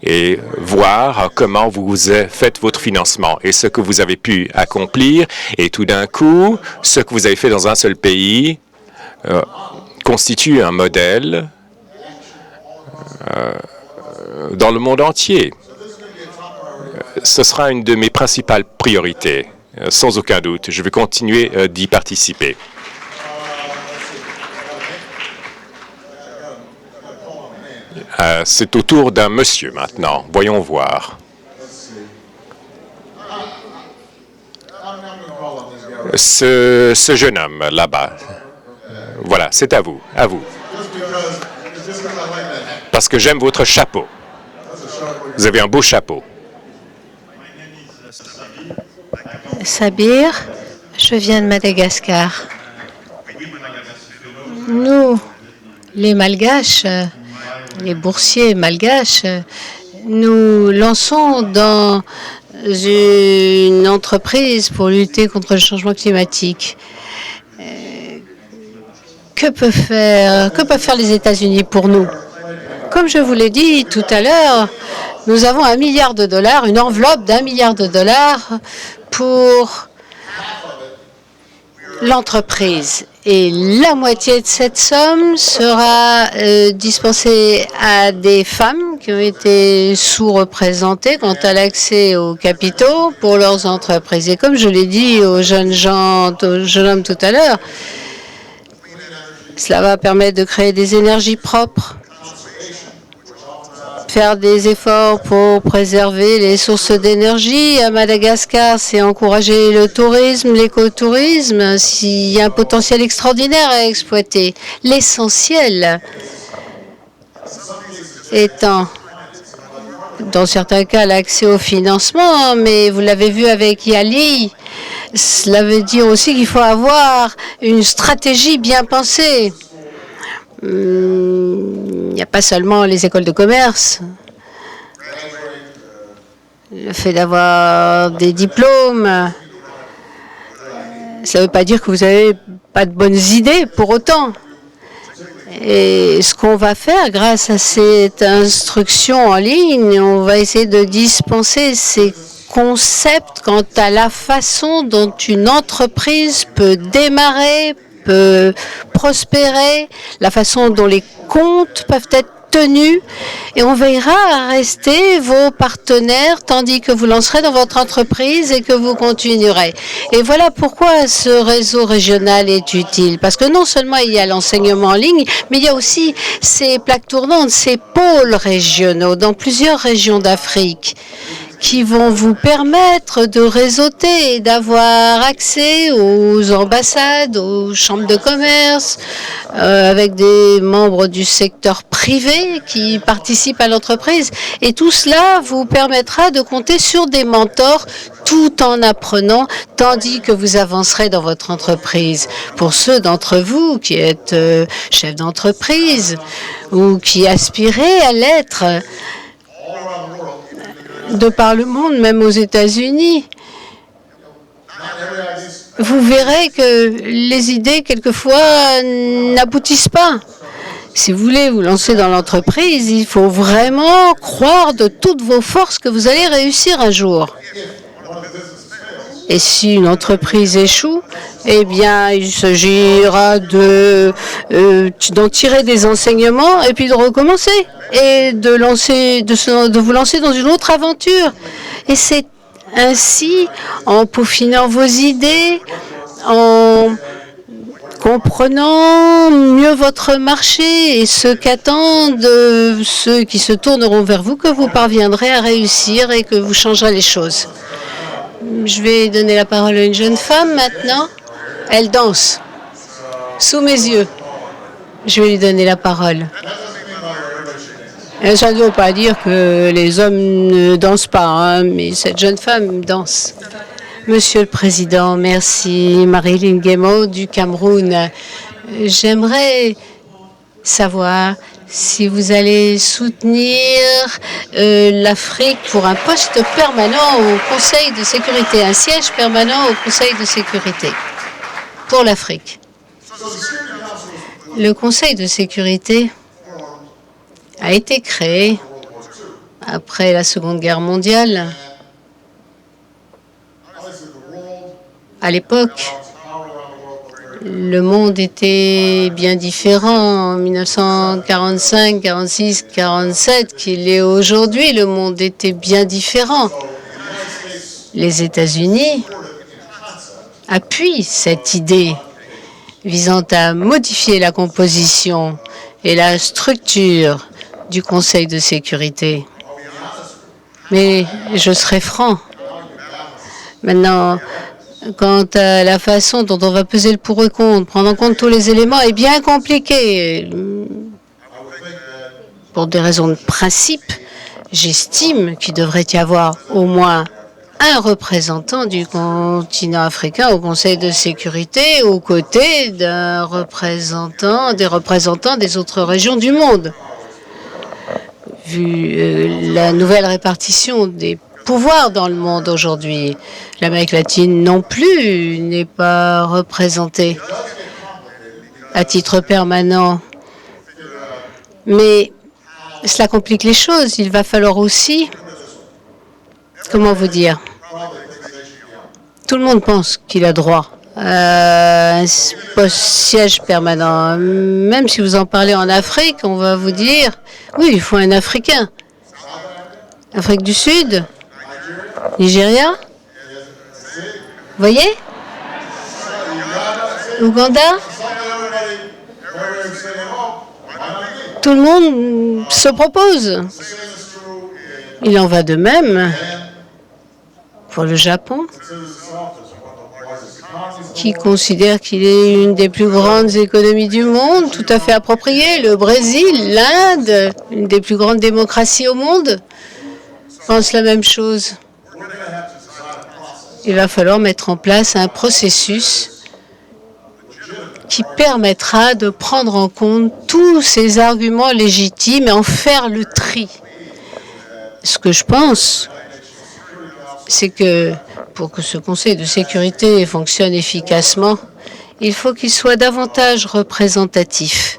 et voir comment vous faites votre financement et ce que vous avez pu accomplir. Et tout d'un coup, ce que vous avez fait dans un seul pays constitue un modèle dans le monde entier. Ce sera une de mes principales priorités, sans aucun doute. Je vais continuer d'y participer. C'est au tour d'un monsieur maintenant. Voyons voir. Ce jeune homme là-bas. Voilà, c'est à vous. À vous. Parce que j'aime votre chapeau. Vous avez un beau chapeau. Sabir, je viens de Madagascar. Nous, les Malgaches, les boursiers malgaches, nous lançons dans une entreprise pour lutter contre le changement climatique. Que peuvent faire les États-Unis pour nous? Comme je vous l'ai dit tout à l'heure, nous avons $1 milliard, une enveloppe d'1 milliard pour l'entreprise. Et la moitié de cette somme sera dispensée à des femmes qui ont été sous-représentées quant à l'accès aux capitaux pour leurs entreprises. Et comme je l'ai dit aux jeunes hommes tout à l'heure, cela va permettre de créer des énergies propres, faire des efforts pour préserver les sources d'énergie. À Madagascar, c'est encourager le tourisme, l'écotourisme, s'il y a un potentiel extraordinaire à exploiter. L'essentiel étant, dans certains cas, l'accès au financement, mais vous l'avez vu avec Yali, cela veut dire aussi qu'il faut avoir une stratégie bien pensée. Il n'y a pas seulement les écoles de commerce. Le fait d'avoir des diplômes, ça ne veut pas dire que vous n'avez pas de bonnes idées pour autant. Et ce qu'on va faire grâce à cette instruction en ligne, on va essayer de dispenser ces concepts quant à la façon dont une entreprise peut démarrer, peut prospérer, la façon dont les comptes peuvent être tenus, et on veillera à rester vos partenaires tandis que vous lancerez dans votre entreprise et que vous continuerez. Et voilà pourquoi ce réseau régional est utile, parce que non seulement il y a l'enseignement en ligne, mais il y a aussi ces plaques tournantes, ces pôles régionaux dans plusieurs régions d'Afrique qui vont vous permettre de réseauter et d'avoir accès aux ambassades, aux chambres de commerce, avec des membres du secteur privé qui participent à l'entreprise. Et tout cela vous permettra de compter sur des mentors tout en apprenant, tandis que vous avancerez dans votre entreprise. Pour ceux d'entre vous qui êtes chef d'entreprise ou qui aspirez à l'être, de par le monde, même aux États-Unis, vous verrez que les idées, quelquefois, n'aboutissent pas. Si vous voulez vous lancer dans l'entreprise, il faut vraiment croire de toutes vos forces que vous allez réussir un jour. Et si une entreprise échoue, eh bien, il s'agira d'en tirer des enseignements et puis de recommencer et de vous lancer dans une autre aventure. Et c'est ainsi, en peaufinant vos idées, en comprenant mieux votre marché et ce qu'attendent ceux qui se tourneront vers vous, que vous parviendrez à réussir et que vous changerez les choses. Je vais donner la parole à une jeune femme maintenant. Elle danse sous mes yeux. Je vais lui donner la parole. Et ça ne veut pas dire que les hommes ne dansent pas, hein, mais cette jeune femme danse. Monsieur le Président, merci. Marilyn Guémo du Cameroun. J'aimerais savoir si vous allez soutenir l'Afrique pour un poste permanent au Conseil de sécurité, un siège permanent au Conseil de sécurité pour l'Afrique. Le Conseil de sécurité a été créé après la Seconde Guerre mondiale. À l'époque, le monde était bien différent en 1945, 46, 47 qu'il est aujourd'hui. Le monde était bien différent. Les États-Unis appuient cette idée visant à modifier la composition et la structure du Conseil de sécurité. Mais je serai franc. Maintenant, quant à la façon dont on va peser le pour et contre, prendre en compte tous les éléments est bien compliqué. Pour des raisons de principe, j'estime qu'il devrait y avoir au moins un représentant du continent africain au Conseil de sécurité aux côtés des représentants des autres régions du monde. Vu la nouvelle répartition des pouvoir dans le monde aujourd'hui. L'Amérique latine non plus n'est pas représentée à titre permanent. Mais cela complique les choses. Il va falloir aussi, comment vous dire, tout le monde pense qu'il a droit un siège permanent. Même si vous en parlez en Afrique, on va vous dire, oui, il faut un Africain. Afrique du Sud, Nigeria, voyez, Ouganda, tout le monde se propose. Il en va de même pour le Japon, qui considère qu'il est une des plus grandes économies du monde, tout à fait approprié. Le Brésil, l'Inde, une des plus grandes démocraties au monde, pense la même chose. Il va falloir mettre en place un processus qui permettra de prendre en compte tous ces arguments légitimes et en faire le tri. Ce que je pense, c'est que pour que ce Conseil de sécurité fonctionne efficacement, il faut qu'il soit davantage représentatif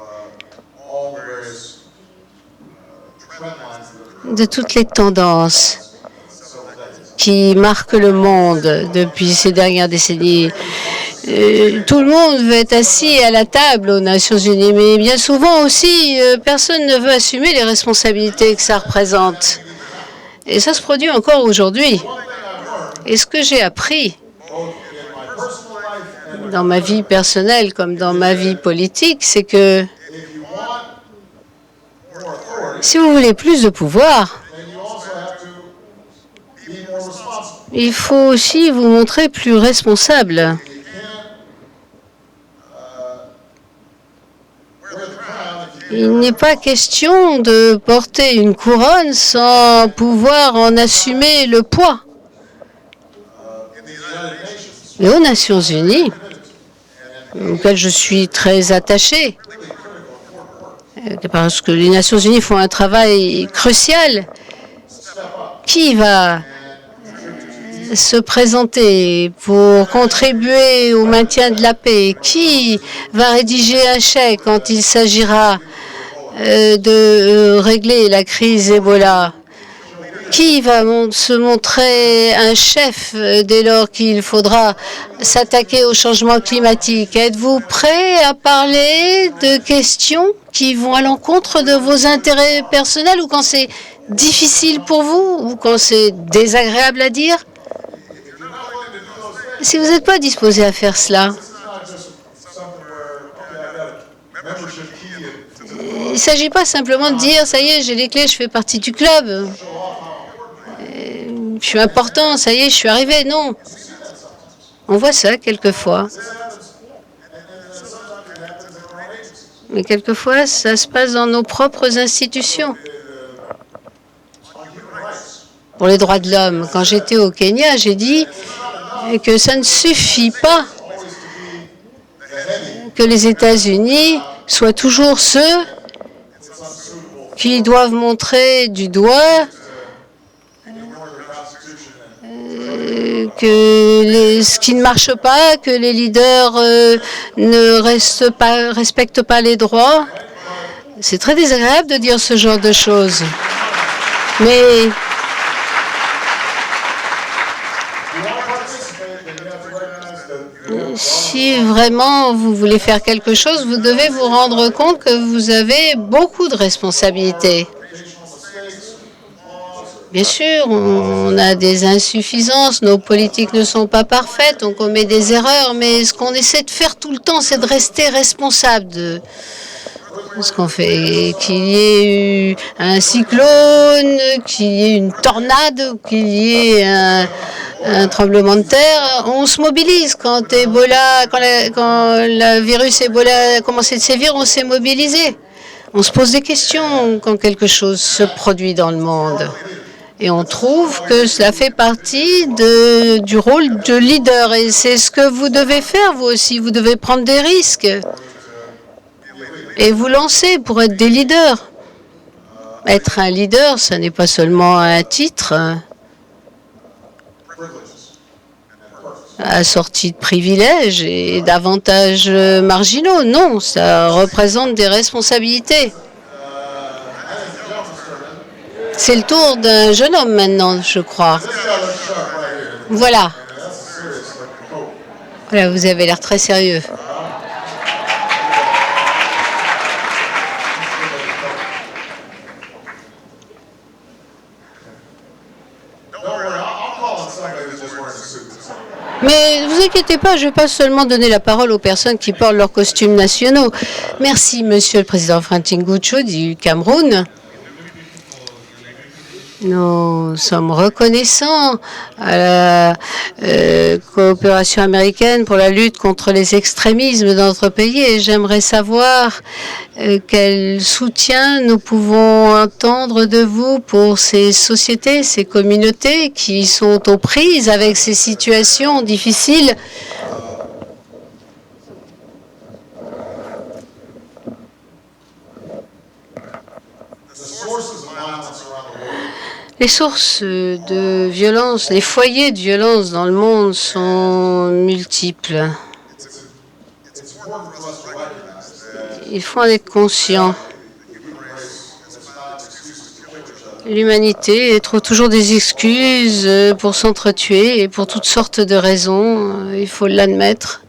de toutes les tendances qui marquent le monde depuis ces dernières décennies. Tout le monde veut être assis à la table aux Nations Unies, mais bien souvent aussi, personne ne veut assumer les responsabilités que ça représente. Et ça se produit encore aujourd'hui. Et ce que j'ai appris dans ma vie personnelle comme dans ma vie politique, c'est que si vous voulez plus de pouvoir, il faut aussi vous montrer plus responsable. Il n'est pas question de porter une couronne sans pouvoir en assumer le poids. Mais aux Nations Unies, auxquelles je suis très attachée, parce que les Nations Unies font un travail crucial, qui va se présenter pour contribuer au maintien de la paix? Qui va rédiger un chèque quand il s'agira de régler la crise Ebola? Qui va se montrer un chef dès lors qu'il faudra s'attaquer au changement climatique? Êtes-vous prêt à parler de questions qui vont à l'encontre de vos intérêts personnels, ou quand c'est difficile pour vous, ou quand c'est désagréable à dire? Si vous n'êtes pas disposé à faire cela, il ne s'agit pas simplement de dire « ça y est, j'ai les clés, je fais partie du club, je suis important, ça y est, je suis arrivé ». Non. On voit ça quelquefois. Mais quelquefois, ça se passe dans nos propres institutions. Pour les droits de l'homme, quand j'étais au Kenya, j'ai dit que ça ne suffit pas que les États-Unis soient toujours ceux qui doivent montrer du doigt ce qui ne marche pas, que les leaders ne respectent pas les droits. C'est très désagréable de dire ce genre de choses. Mais si vraiment vous voulez faire quelque chose, vous devez vous rendre compte que vous avez beaucoup de responsabilités. Bien sûr, on a des insuffisances, nos politiques ne sont pas parfaites, on commet des erreurs, mais ce qu'on essaie de faire tout le temps, c'est de rester responsable de ce qu'on fait. Qu'il y ait eu un cyclone, qu'il y ait une tornade, qu'il y ait un tremblement de terre, on se mobilise. Quand le virus Ebola a commencé de sévir, on s'est mobilisé. On se pose des questions quand quelque chose se produit dans le monde. Et on trouve que cela fait partie du rôle de leader. Et c'est ce que vous devez faire, vous aussi. Vous devez prendre des risques et vous lancer pour être des leaders. Être un leader, ce n'est pas seulement un titre assorti de privilèges et d'avantages marginaux. Non, ça représente des responsabilités. C'est le tour d'un jeune homme maintenant, je crois. Voilà. Voilà, vous avez l'air très sérieux. Mais ne vous inquiétez pas, je ne vais pas seulement donner la parole aux personnes qui portent leurs costumes nationaux. Merci, Monsieur le Président Fantingucho du Cameroun. Nous sommes reconnaissants à la coopération américaine pour la lutte contre les extrémismes dans notre pays et j'aimerais savoir quel soutien nous pouvons entendre de vous pour ces sociétés, ces communautés qui sont aux prises avec ces situations difficiles. Les sources de violence, les foyers de violence dans le monde sont multiples. Il faut en être conscient. L'humanité trouve toujours des excuses pour s'entretuer et pour toutes sortes de raisons. Il faut l'admettre.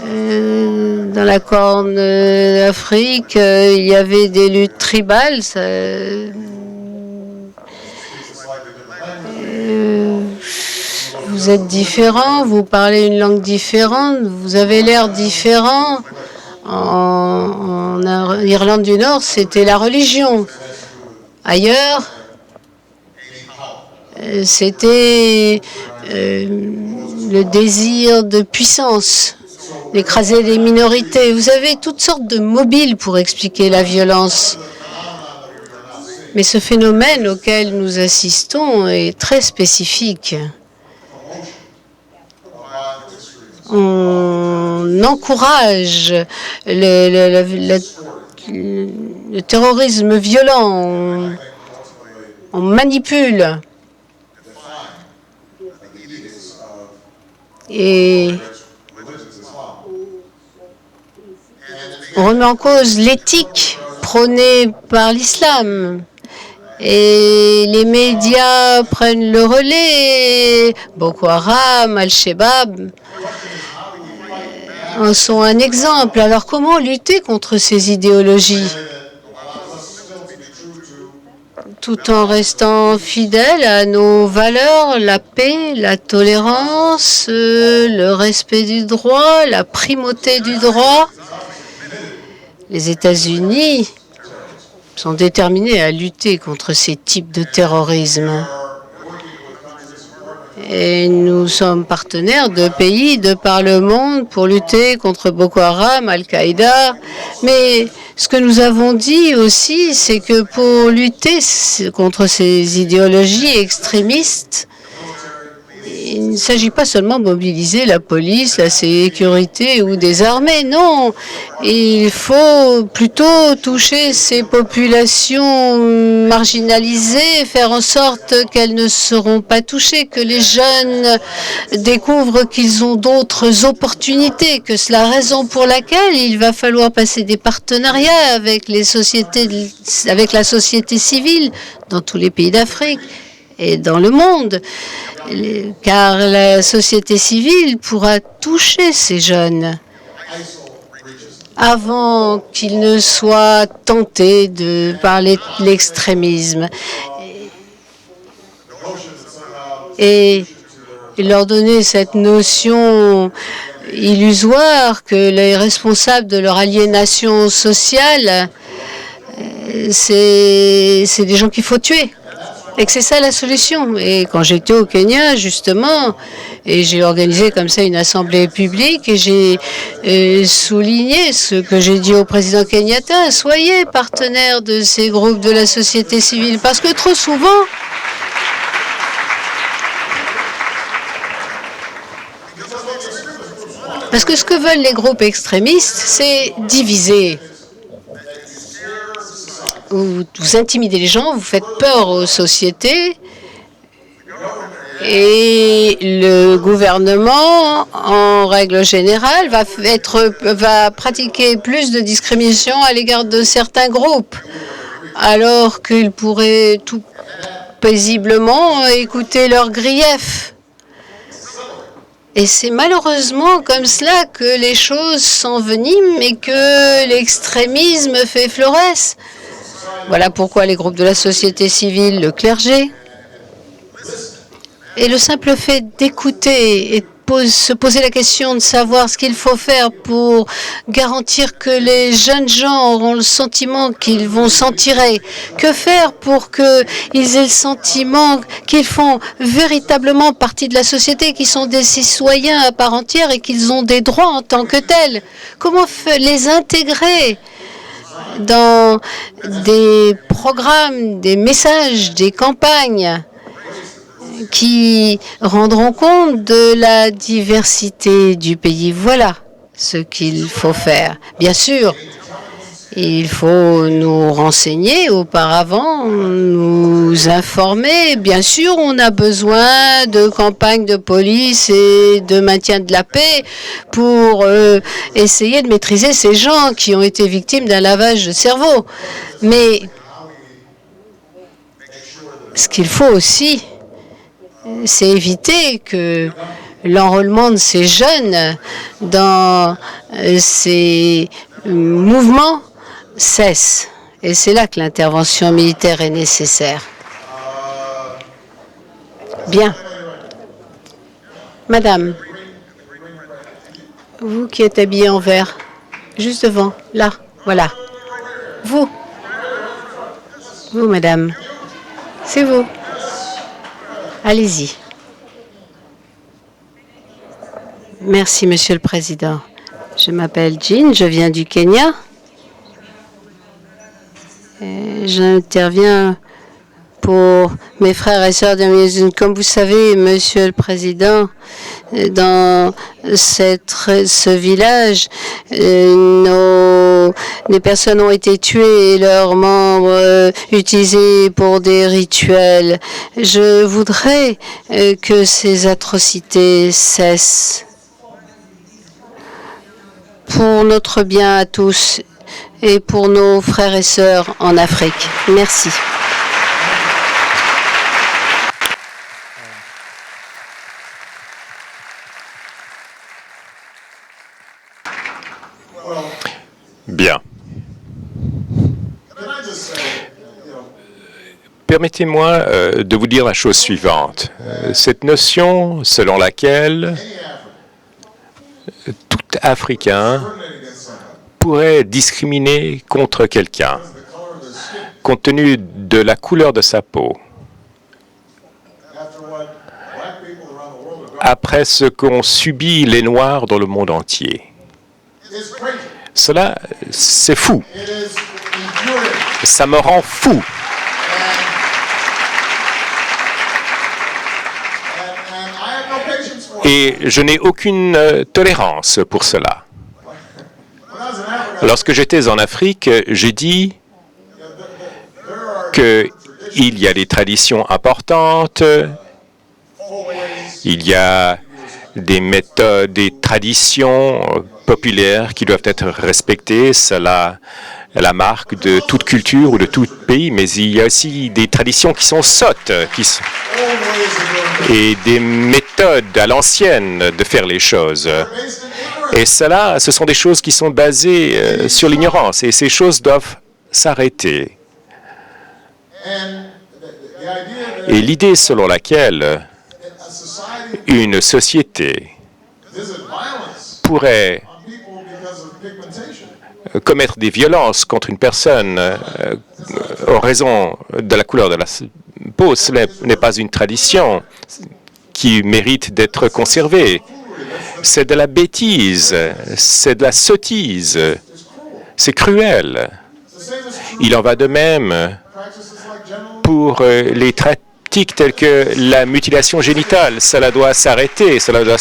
Dans la Corne d'Afrique, il y avait des luttes tribales. Vous êtes différents, vous parlez une langue différente, vous avez l'air différent. En Irlande du Nord, c'était la religion. Ailleurs, c'était le désir de puissance, d'écraser les minorités. Vous avez toutes sortes de mobiles pour expliquer la violence. Mais ce phénomène auquel nous assistons est très spécifique. On encourage le terrorisme violent, on manipule et on remet en cause l'éthique prônée par l'islam. Et les médias prennent le relais. Boko Haram, Al-Shabaab en sont un exemple. Alors comment lutter contre ces idéologies tout en restant fidèle à nos valeurs, la paix, la tolérance, le respect du droit, la primauté du droit? Les États-Unis sont déterminés à lutter contre ces types de terrorisme. Et nous sommes partenaires de pays de par le monde pour lutter contre Boko Haram, Al-Qaïda. Mais ce que nous avons dit aussi, c'est que pour lutter contre ces idéologies extrémistes, il ne s'agit pas seulement de mobiliser la police, la sécurité ou des armées, non. Il faut plutôt toucher ces populations marginalisées, faire en sorte qu'elles ne seront pas touchées, que les jeunes découvrent qu'ils ont d'autres opportunités, que c'est la raison pour laquelle il va falloir passer des partenariats avec les sociétés, avec la société civile dans tous les pays d'Afrique et dans le monde, car la société civile pourra toucher ces jeunes avant qu'ils ne soient tentés par l'extrémisme et leur donner cette notion illusoire que les responsables de leur aliénation sociale, c'est des gens qu'il faut tuer. Et que c'est ça la solution. Et quand j'étais au Kenya, justement, et j'ai organisé comme ça une assemblée publique, et j'ai souligné ce que j'ai dit au président Kenyatta, soyez partenaires de ces groupes de la société civile, parce que trop souvent, parce que ce que veulent les groupes extrémistes, c'est diviser. Vous intimidez les gens, vous faites peur aux sociétés et le gouvernement, en règle générale, va pratiquer plus de discrimination à l'égard de certains groupes, alors qu'il pourrait tout paisiblement écouter leurs griefs Et c'est malheureusement comme cela que les choses s'enveniment et que l'extrémisme fait florès. Voilà pourquoi les groupes de la société civile, le clergé, et le simple fait d'écouter et se poser la question de savoir ce qu'il faut faire pour garantir que les jeunes gens auront le sentiment qu'ils vont s'en tirer. Que faire pour qu'ils aient le sentiment qu'ils font véritablement partie de la société, qu'ils sont des citoyens à part entière et qu'ils ont des droits en tant que tels. Comment les intégrer dans des programmes, des messages, des campagnes qui rendront compte de la diversité du pays. Voilà ce qu'il faut faire. Bien sûr, il faut nous renseigner auparavant, nous informer. Bien sûr, on a besoin de campagnes de police et de maintien de la paix pour essayer de maîtriser ces gens qui ont été victimes d'un lavage de cerveau. Mais ce qu'il faut aussi, c'est éviter que l'enrôlement de ces jeunes dans ces mouvements cesse. Et c'est là que l'intervention militaire est nécessaire. Bien. Madame, vous qui êtes habillée en vert, juste devant, là, voilà. Vous, madame, c'est vous. Allez-y. Merci, Monsieur le Président. Je m'appelle Jean, je viens du Kenya. J'interviens pour mes frères et sœurs d'Amérique. Comme vous savez, Monsieur le Président, dans ce village, des personnes ont été tuées et leurs membres utilisés pour des rituels. Je voudrais que ces atrocités cessent pour notre bien à tous et pour nos frères et sœurs en Afrique. Merci. Bien. Permettez-moi de vous dire la chose suivante. Cette notion selon laquelle tout Africain pourrait discriminer contre quelqu'un compte tenu de la couleur de sa peau. Après ce qu'ont subi les Noirs dans le monde entier. Cela, c'est fou. Ça me rend fou. Et je n'ai aucune tolérance pour cela. Lorsque j'étais en Afrique, j'ai dit qu'il y a des traditions importantes, il y a des méthodes, des traditions populaires qui doivent être respectées. Cela est la marque de toute culture ou de tout pays, mais il y a aussi des traditions qui sont sottes et des méthodes à l'ancienne de faire les choses. Et cela, ce sont des choses qui sont basées sur l'ignorance, et ces choses doivent s'arrêter. Et l'idée selon laquelle une société pourrait commettre des violences contre une personne en raison de la couleur de la peau, ce n'est pas une tradition qui mérite d'être conservée. C'est de la bêtise, c'est de la sottise, c'est cruel. Il en va de même pour les pratiques telles que la mutilation génitale. Cela doit s'arrêter, cela doit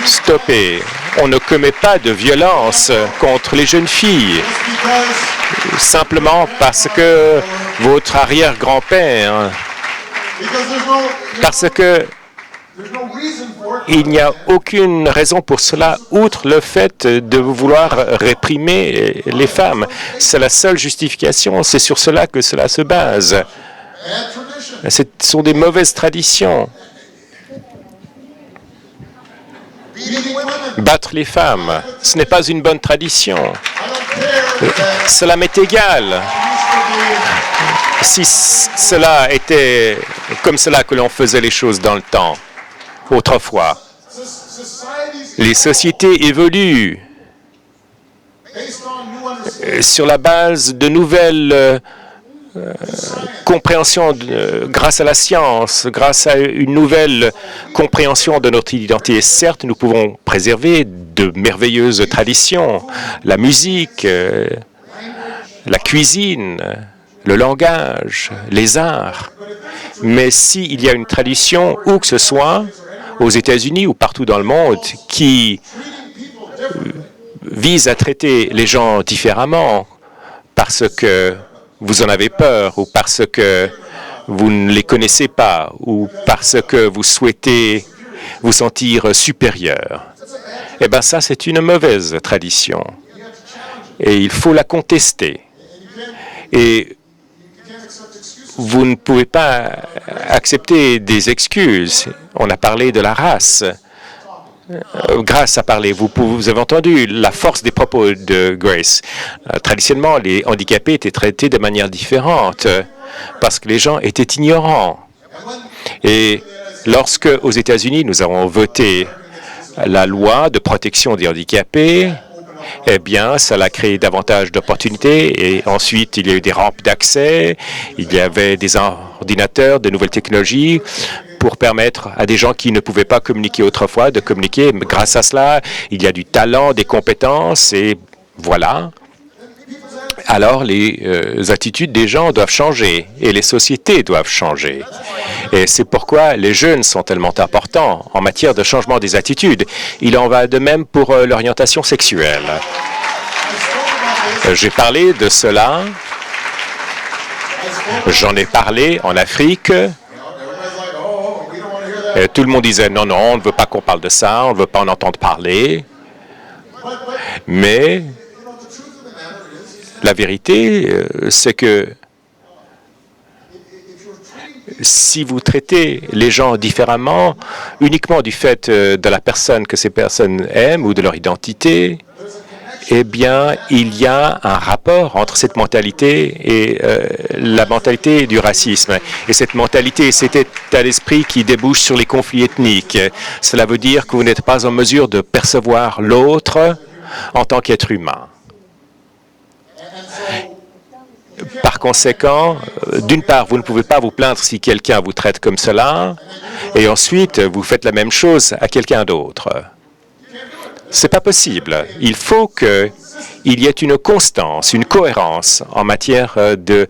stopper. On ne commet pas de violence contre les jeunes filles simplement parce que votre arrière-grand-père, parce que il n'y a aucune raison pour cela, outre le fait de vouloir réprimer les femmes. C'est la seule justification, c'est sur cela que cela se base. Ce sont des mauvaises traditions. Battre les femmes, ce n'est pas une bonne tradition. Cela m'est égal. Si cela était comme cela que l'on faisait les choses dans le temps, autrefois, les sociétés évoluent sur la base de nouvelles compréhensions grâce à la science, grâce à une nouvelle compréhension de notre identité. Certes, nous pouvons préserver de merveilleuses traditions, la musique, la cuisine, le langage, les arts. Mais s'il y a une tradition, où que ce soit, aux États-Unis ou partout dans le monde, qui vise à traiter les gens différemment parce que vous en avez peur ou parce que vous ne les connaissez pas ou parce que vous souhaitez vous sentir supérieur, eh bien ça, c'est une mauvaise tradition. Et il faut la contester. Et vous ne pouvez pas accepter des excuses. On a parlé de la race. Grace a parlé. Vous avez entendu la force des propos de Grace. Traditionnellement, les handicapés étaient traités de manière différente parce que les gens étaient ignorants. Et lorsque, aux États-Unis, nous avons voté la loi de protection des handicapés, eh bien, ça a créé davantage d'opportunités. Et ensuite, il y a eu des rampes d'accès, il y avait des ordinateurs, de nouvelles technologies pour permettre à des gens qui ne pouvaient pas communiquer autrefois de communiquer. Grâce à cela, il y a du talent, des compétences, et voilà. Alors, les attitudes des gens doivent changer et les sociétés doivent changer. Et c'est pourquoi les jeunes sont tellement importants en matière de changement des attitudes. Il en va de même pour l'orientation sexuelle. J'ai parlé de cela. J'en ai parlé en Afrique. Et tout le monde disait non, non, on ne veut pas qu'on parle de ça, on ne veut pas en entendre parler. Mais la vérité, c'est que si vous traitez les gens différemment, uniquement du fait de la personne que ces personnes aiment ou de leur identité, eh bien, il y a un rapport entre cette mentalité et la mentalité du racisme. Et cette mentalité, c'est état d'esprit qui débouche sur les conflits ethniques. Cela veut dire que vous n'êtes pas en mesure de percevoir l'autre en tant qu'être humain. Par conséquent, d'une part, vous ne pouvez pas vous plaindre si quelqu'un vous traite comme cela, et ensuite, vous faites la même chose à quelqu'un d'autre. Ce n'est pas possible. Il faut qu'il y ait une constance, une cohérence en matière de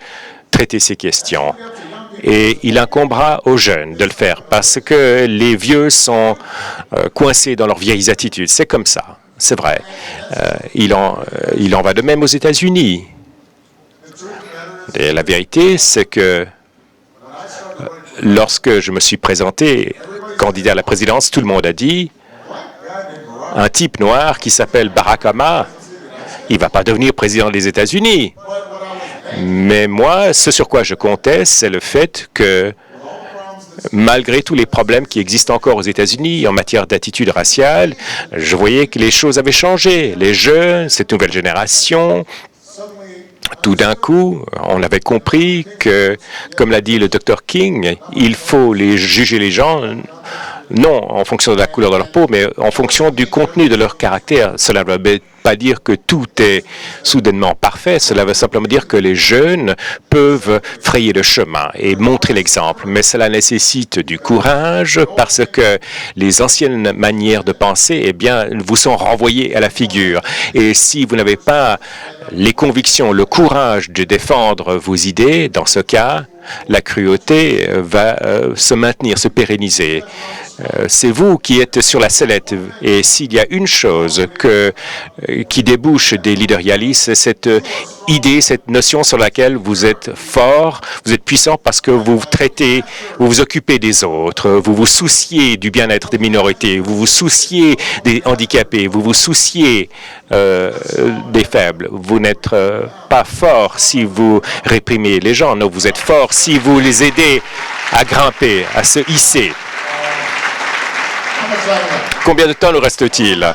traiter ces questions. Et il incombera aux jeunes de le faire parce que les vieux sont coincés dans leurs vieilles attitudes. C'est comme ça, c'est vrai. Il en va de même aux États-Unis. Et la vérité, c'est que lorsque je me suis présenté candidat à la présidence, tout le monde a dit un type noir qui s'appelle Barack Obama, il ne va pas devenir président des États-Unis. Mais moi, ce sur quoi je comptais, c'est le fait que malgré tous les problèmes qui existent encore aux États-Unis en matière d'attitude raciale, je voyais que les choses avaient changé. Les jeunes, cette nouvelle génération, tout d'un coup, on avait compris que, comme l'a dit le Dr King, il faut juger les gens non en fonction de la couleur de leur peau, mais en fonction du contenu de leur caractère. Cela ne veut pas dire que tout est soudainement parfait. Cela veut simplement dire que les jeunes peuvent frayer le chemin et montrer l'exemple. Mais cela nécessite du courage parce que les anciennes manières de penser, eh bien, vous sont renvoyées à la figure. Et si vous n'avez pas les convictions, le courage de défendre vos idées, dans ce cas, la cruauté va se maintenir, se pérenniser. C'est vous qui êtes sur la sellette. Et s'il y a une chose qui débouche des leaders Yalis, c'est cette idée, cette notion sur laquelle vous êtes fort, vous êtes puissant parce que vous vous occupez des autres, vous vous souciez du bien-être des minorités, vous vous souciez des handicapés, vous vous souciez des faibles. Vous n'êtes pas fort si vous réprimez les gens, non, vous êtes fort si vous les aidez à grimper, à se hisser. Combien de temps nous reste-t-il?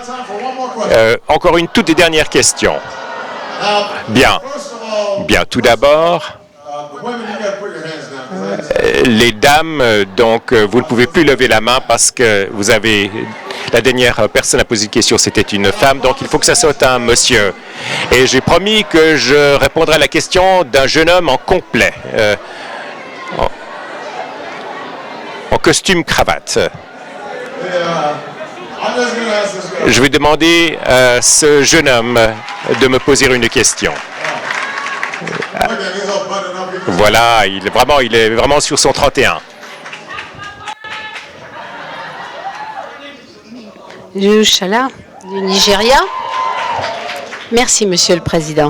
Encore une toute dernière question. Bien. Bien, tout d'abord, les dames, donc vous ne pouvez plus lever la main parce que vous avez... La dernière personne à poser une question, c'était une femme, donc il faut que ça soit un monsieur. Et j'ai promis que je répondrai à la question d'un jeune homme en complet, en costume cravate. Je vais demander à ce jeune homme de me poser une question. Voilà, il est vraiment sur son 31. Chala, du Nigeria. Merci, Monsieur le Président.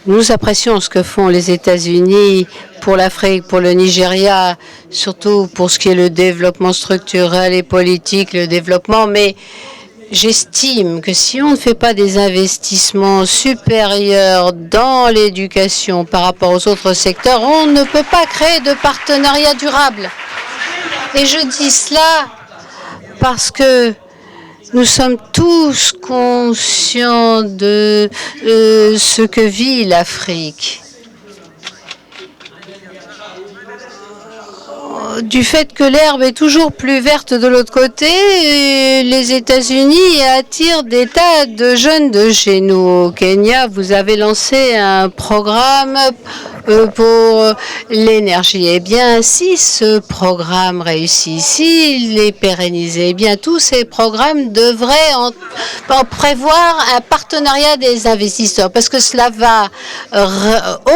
Nous apprécions ce que font les États-Unis pour l'Afrique, pour le Nigeria, surtout pour ce qui est le développement structurel et politique, le développement, mais j'estime que si on ne fait pas des investissements supérieurs dans l'éducation par rapport aux autres secteurs, on ne peut pas créer de partenariat durable. Et je dis cela parce que nous sommes tous conscients de ce que vit l'Afrique. Du fait que l'herbe est toujours plus verte de l'autre côté, les États-Unis attirent des tas de jeunes de chez nous. Au Kenya, vous avez lancé un programme pour l'énergie. Eh bien, si ce programme réussit, s'il est pérennisé, eh bien, tous ces programmes devraient en prévoir un partenariat des investisseurs parce que cela va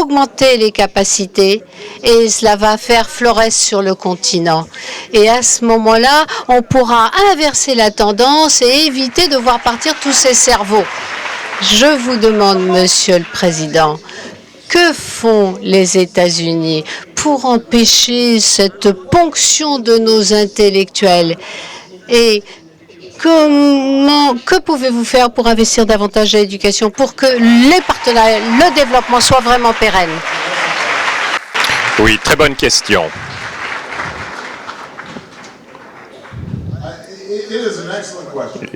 augmenter les capacités et cela va faire florès sur le continent. Et à ce moment-là, on pourra inverser la tendance et éviter de voir partir tous ces cerveaux. Je vous demande, Monsieur le Président, que font les États-Unis pour empêcher cette ponction de nos intellectuels? Et que pouvez-vous faire pour investir davantage dans l'éducation pour que les partenariats, le développement soit vraiment pérenne? Oui, très bonne question.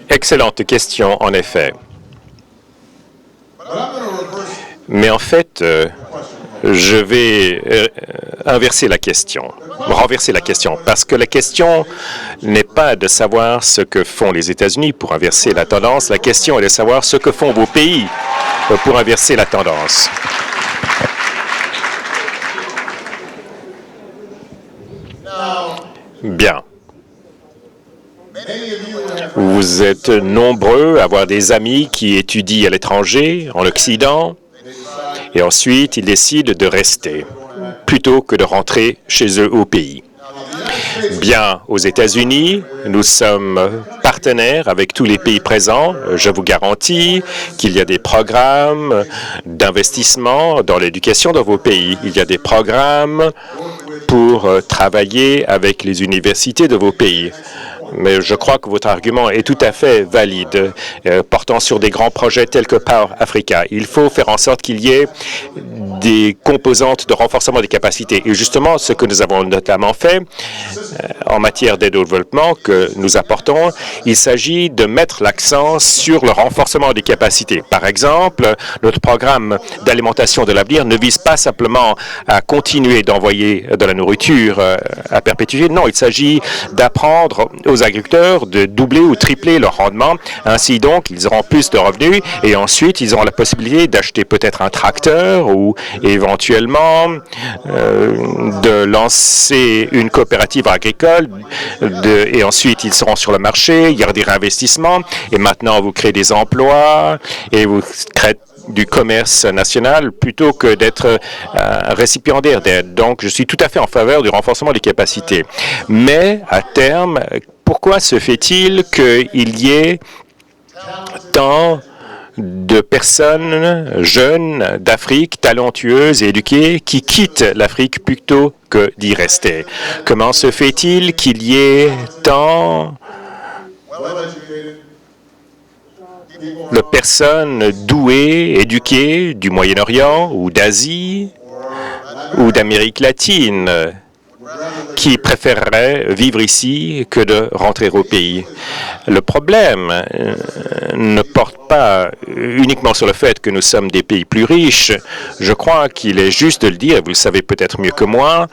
Excellente question, en effet. Mais en fait, je vais renverser la question, parce que la question n'est pas de savoir ce que font les États-Unis pour inverser la tendance, la question est de savoir ce que font vos pays pour inverser la tendance. Bien. Vous êtes nombreux à avoir des amis qui étudient à l'étranger, en Occident, et ensuite ils décident de rester plutôt que de rentrer chez eux au pays. Bien, aux États-Unis, nous sommes partenaires avec tous les pays présents. Je vous garantis qu'il y a des programmes d'investissement dans l'éducation dans vos pays. Il y a des programmes pour travailler avec les universités de vos pays. Mais je crois que votre argument est tout à fait valide, portant sur des grands projets tels que Power Africa. Il faut faire en sorte qu'il y ait des composantes de renforcement des capacités. Et justement, ce que nous avons notamment fait en matière d'aide au développement que nous apportons, il s'agit de mettre l'accent sur le renforcement des capacités. Par exemple, notre programme d'alimentation de l'avenir ne vise pas simplement à continuer d'envoyer de la nourriture à perpétuité. Non, il s'agit d'apprendre aux agriculteurs de doubler ou tripler leur rendement. Ainsi donc, ils auront plus de revenus et ensuite, ils auront la possibilité d'acheter peut-être un tracteur ou éventuellement de lancer une coopérative agricole et ensuite, ils seront sur le marché, il y aura des réinvestissements et maintenant, vous créez des emplois et vous créez du commerce national plutôt que d'être un récipiendaire d'aide. Donc, je suis tout à fait en faveur du renforcement des capacités. Mais, à terme, pourquoi se fait-il qu'il y ait tant de personnes jeunes d'Afrique, talentueuses et éduquées, qui quittent l'Afrique plutôt que d'y rester? Comment se fait-il qu'il y ait tant de personnes douées, éduquées du Moyen-Orient ou d'Asie ou d'Amérique latine qui préféreraient vivre ici que de rentrer au pays. Le problème ne porte pas uniquement sur le fait que nous sommes des pays plus riches. Je crois qu'il est juste de le dire, vous le savez peut-être mieux que moi,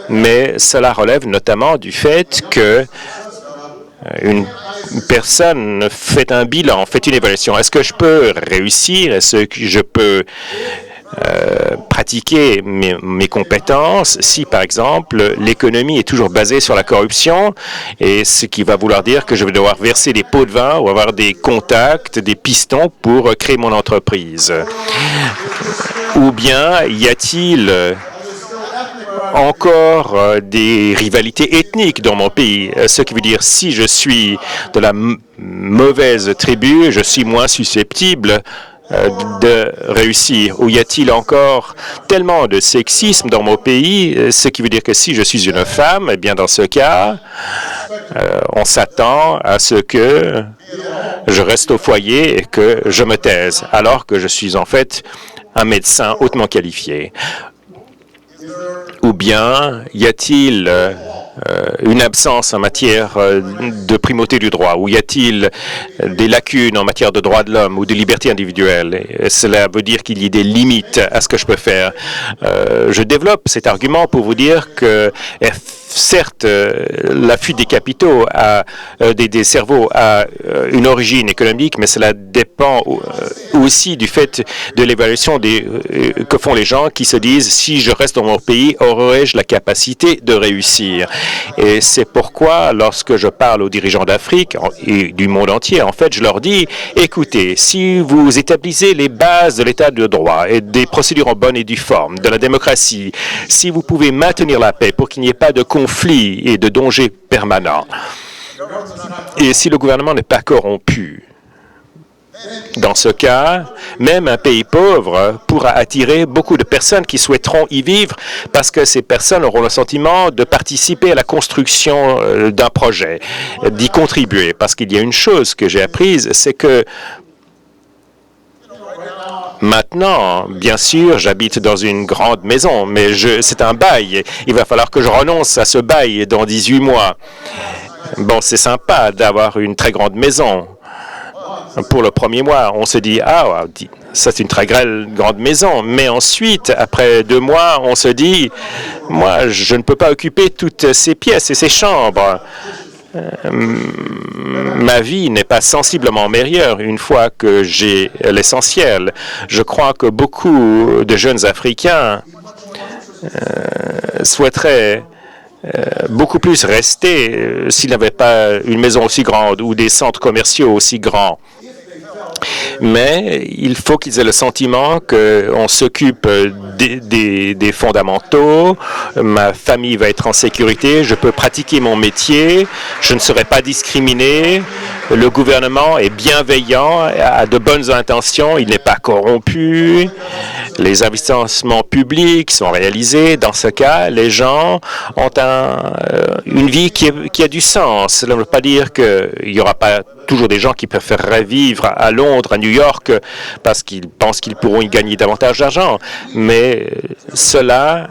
mais cela relève notamment du fait que une personne fait un bilan, fait une évaluation. Est-ce que je peux réussir? Est-ce que je peux pratiquer mes compétences si, par exemple, l'économie est toujours basée sur la corruption, et ce qui va vouloir dire que je vais devoir verser des pots de vin ou avoir des contacts, des pistons pour créer mon entreprise. Ou bien y a-t-il encore des rivalités ethniques dans mon pays, ce qui veut dire si je suis de la mauvaise tribu, je suis moins susceptible de réussir. Ou y a-t-il encore tellement de sexisme dans mon pays, ce qui veut dire que si je suis une femme, eh bien dans ce cas, on s'attend à ce que je reste au foyer et que je me taise, alors que je suis en fait un médecin hautement qualifié. Ou bien y a-t-il une absence en matière de primauté du droit? Ou y a-t-il des lacunes en matière de droits de l'homme ou de liberté individuelle? Et cela veut dire qu'il y ait des limites à ce que je peux faire. Je développe cet argument pour vous dire que certes, la fuite des capitaux, des cerveaux a une origine économique, mais cela dépend aussi du fait de l'évaluation que font les gens qui se disent si je reste dans mon pays, aurais-je la capacité de réussir? Et c'est pourquoi, lorsque je parle aux dirigeants d'Afrique et du monde entier, en fait, je leur dis écoutez, si vous établissez les bases de l'état de droit et des procédures en bonne et due forme, de la démocratie, si vous pouvez maintenir la paix pour qu'il n'y ait pas de conflit et de danger permanent, et si le gouvernement n'est pas corrompu, dans ce cas, même un pays pauvre pourra attirer beaucoup de personnes qui souhaiteront y vivre parce que ces personnes auront le sentiment de participer à la construction d'un projet, d'y contribuer. Parce qu'il y a une chose que j'ai apprise, c'est que maintenant, bien sûr, j'habite dans une grande maison, mais c'est un bail. Il va falloir que je renonce à ce bail dans 18 mois. Bon, c'est sympa d'avoir une très grande maison. Pour le premier mois, on se dit, ah, ça c'est une très grande maison. Mais ensuite, après 2 mois, on se dit, moi, je ne peux pas occuper toutes ces pièces et ces chambres. Ma vie n'est pas sensiblement meilleure une fois que j'ai l'essentiel. Je crois que beaucoup de jeunes Africains souhaiteraient beaucoup plus rester s'ils n'avaient pas une maison aussi grande ou des centres commerciaux aussi grands. Mais il faut qu'ils aient le sentiment qu'on s'occupe des fondamentaux, ma famille va être en sécurité, je peux pratiquer mon métier, je ne serai pas discriminé, le gouvernement est bienveillant, a de bonnes intentions, il n'est pas corrompu, les investissements publics sont réalisés. Dans ce cas, les gens ont une vie qui a du sens. Cela ne veut pas dire qu'il n'y aura pas toujours des gens qui préféreraient vivre à Londres, à New York, parce qu'ils pensent qu'ils pourront y gagner davantage d'argent. Mais cela,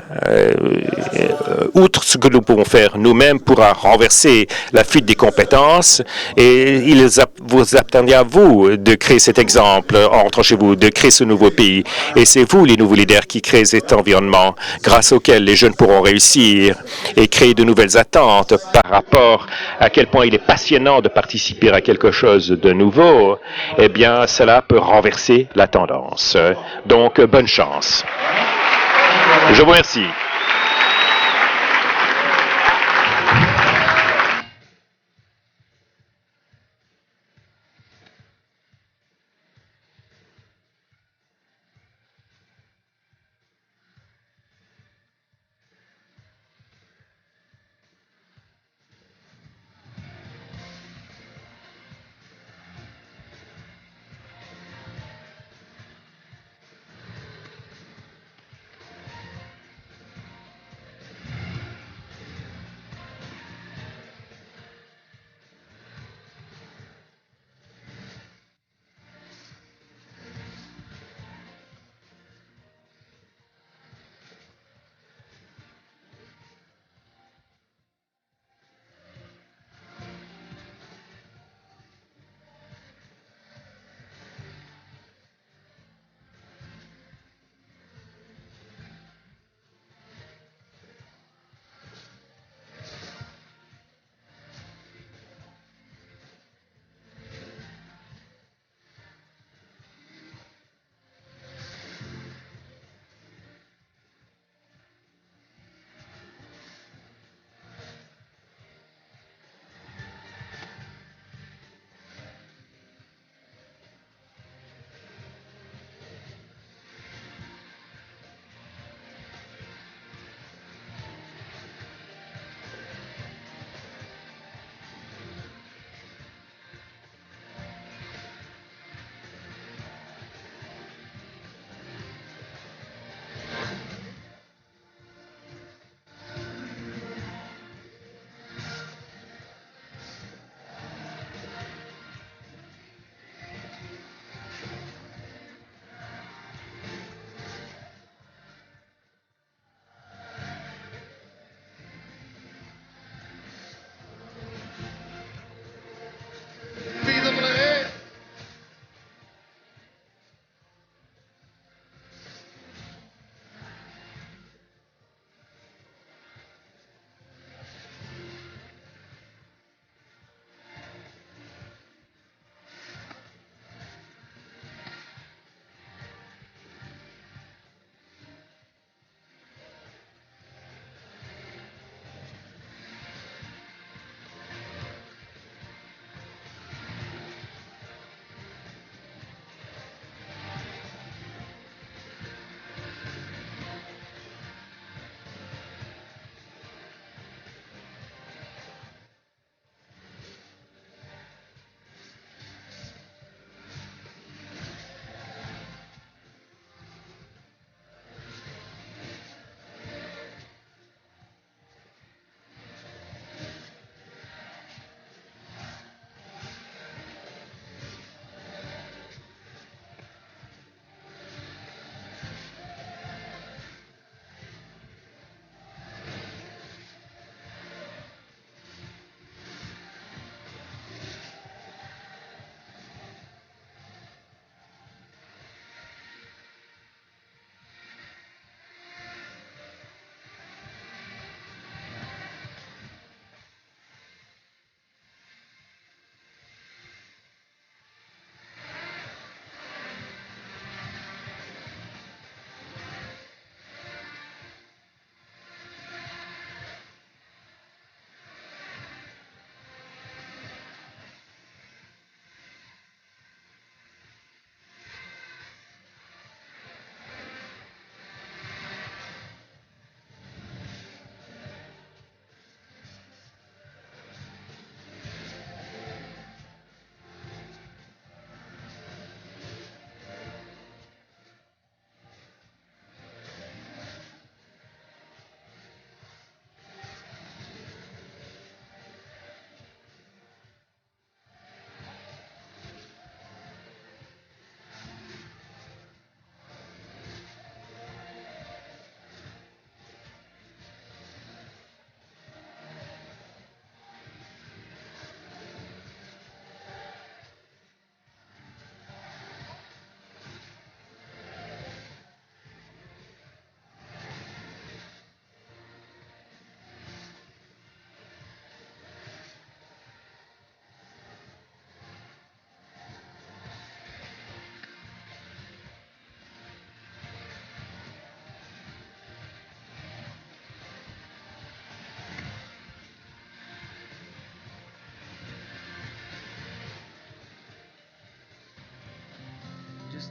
outre ce que nous pouvons faire nous-mêmes, pourra renverser la fuite des compétences. Et il vous appartient à vous de créer cet exemple en rentrant chez vous, de créer ce nouveau pays. Et c'est vous, les nouveaux leaders, qui créez cet environnement grâce auquel les jeunes pourront réussir et créer de nouvelles attentes par rapport à quel point il est passionnant de participer à quelque chose de nouveau. Eh bien, cela peut renverser la tendance. Donc, bonne chance. Je vous remercie.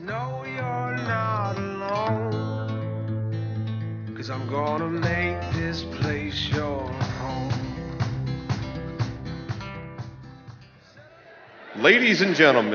know you're not alone, 'cause I'm gonna make this place your home. Ladies and gentlemen,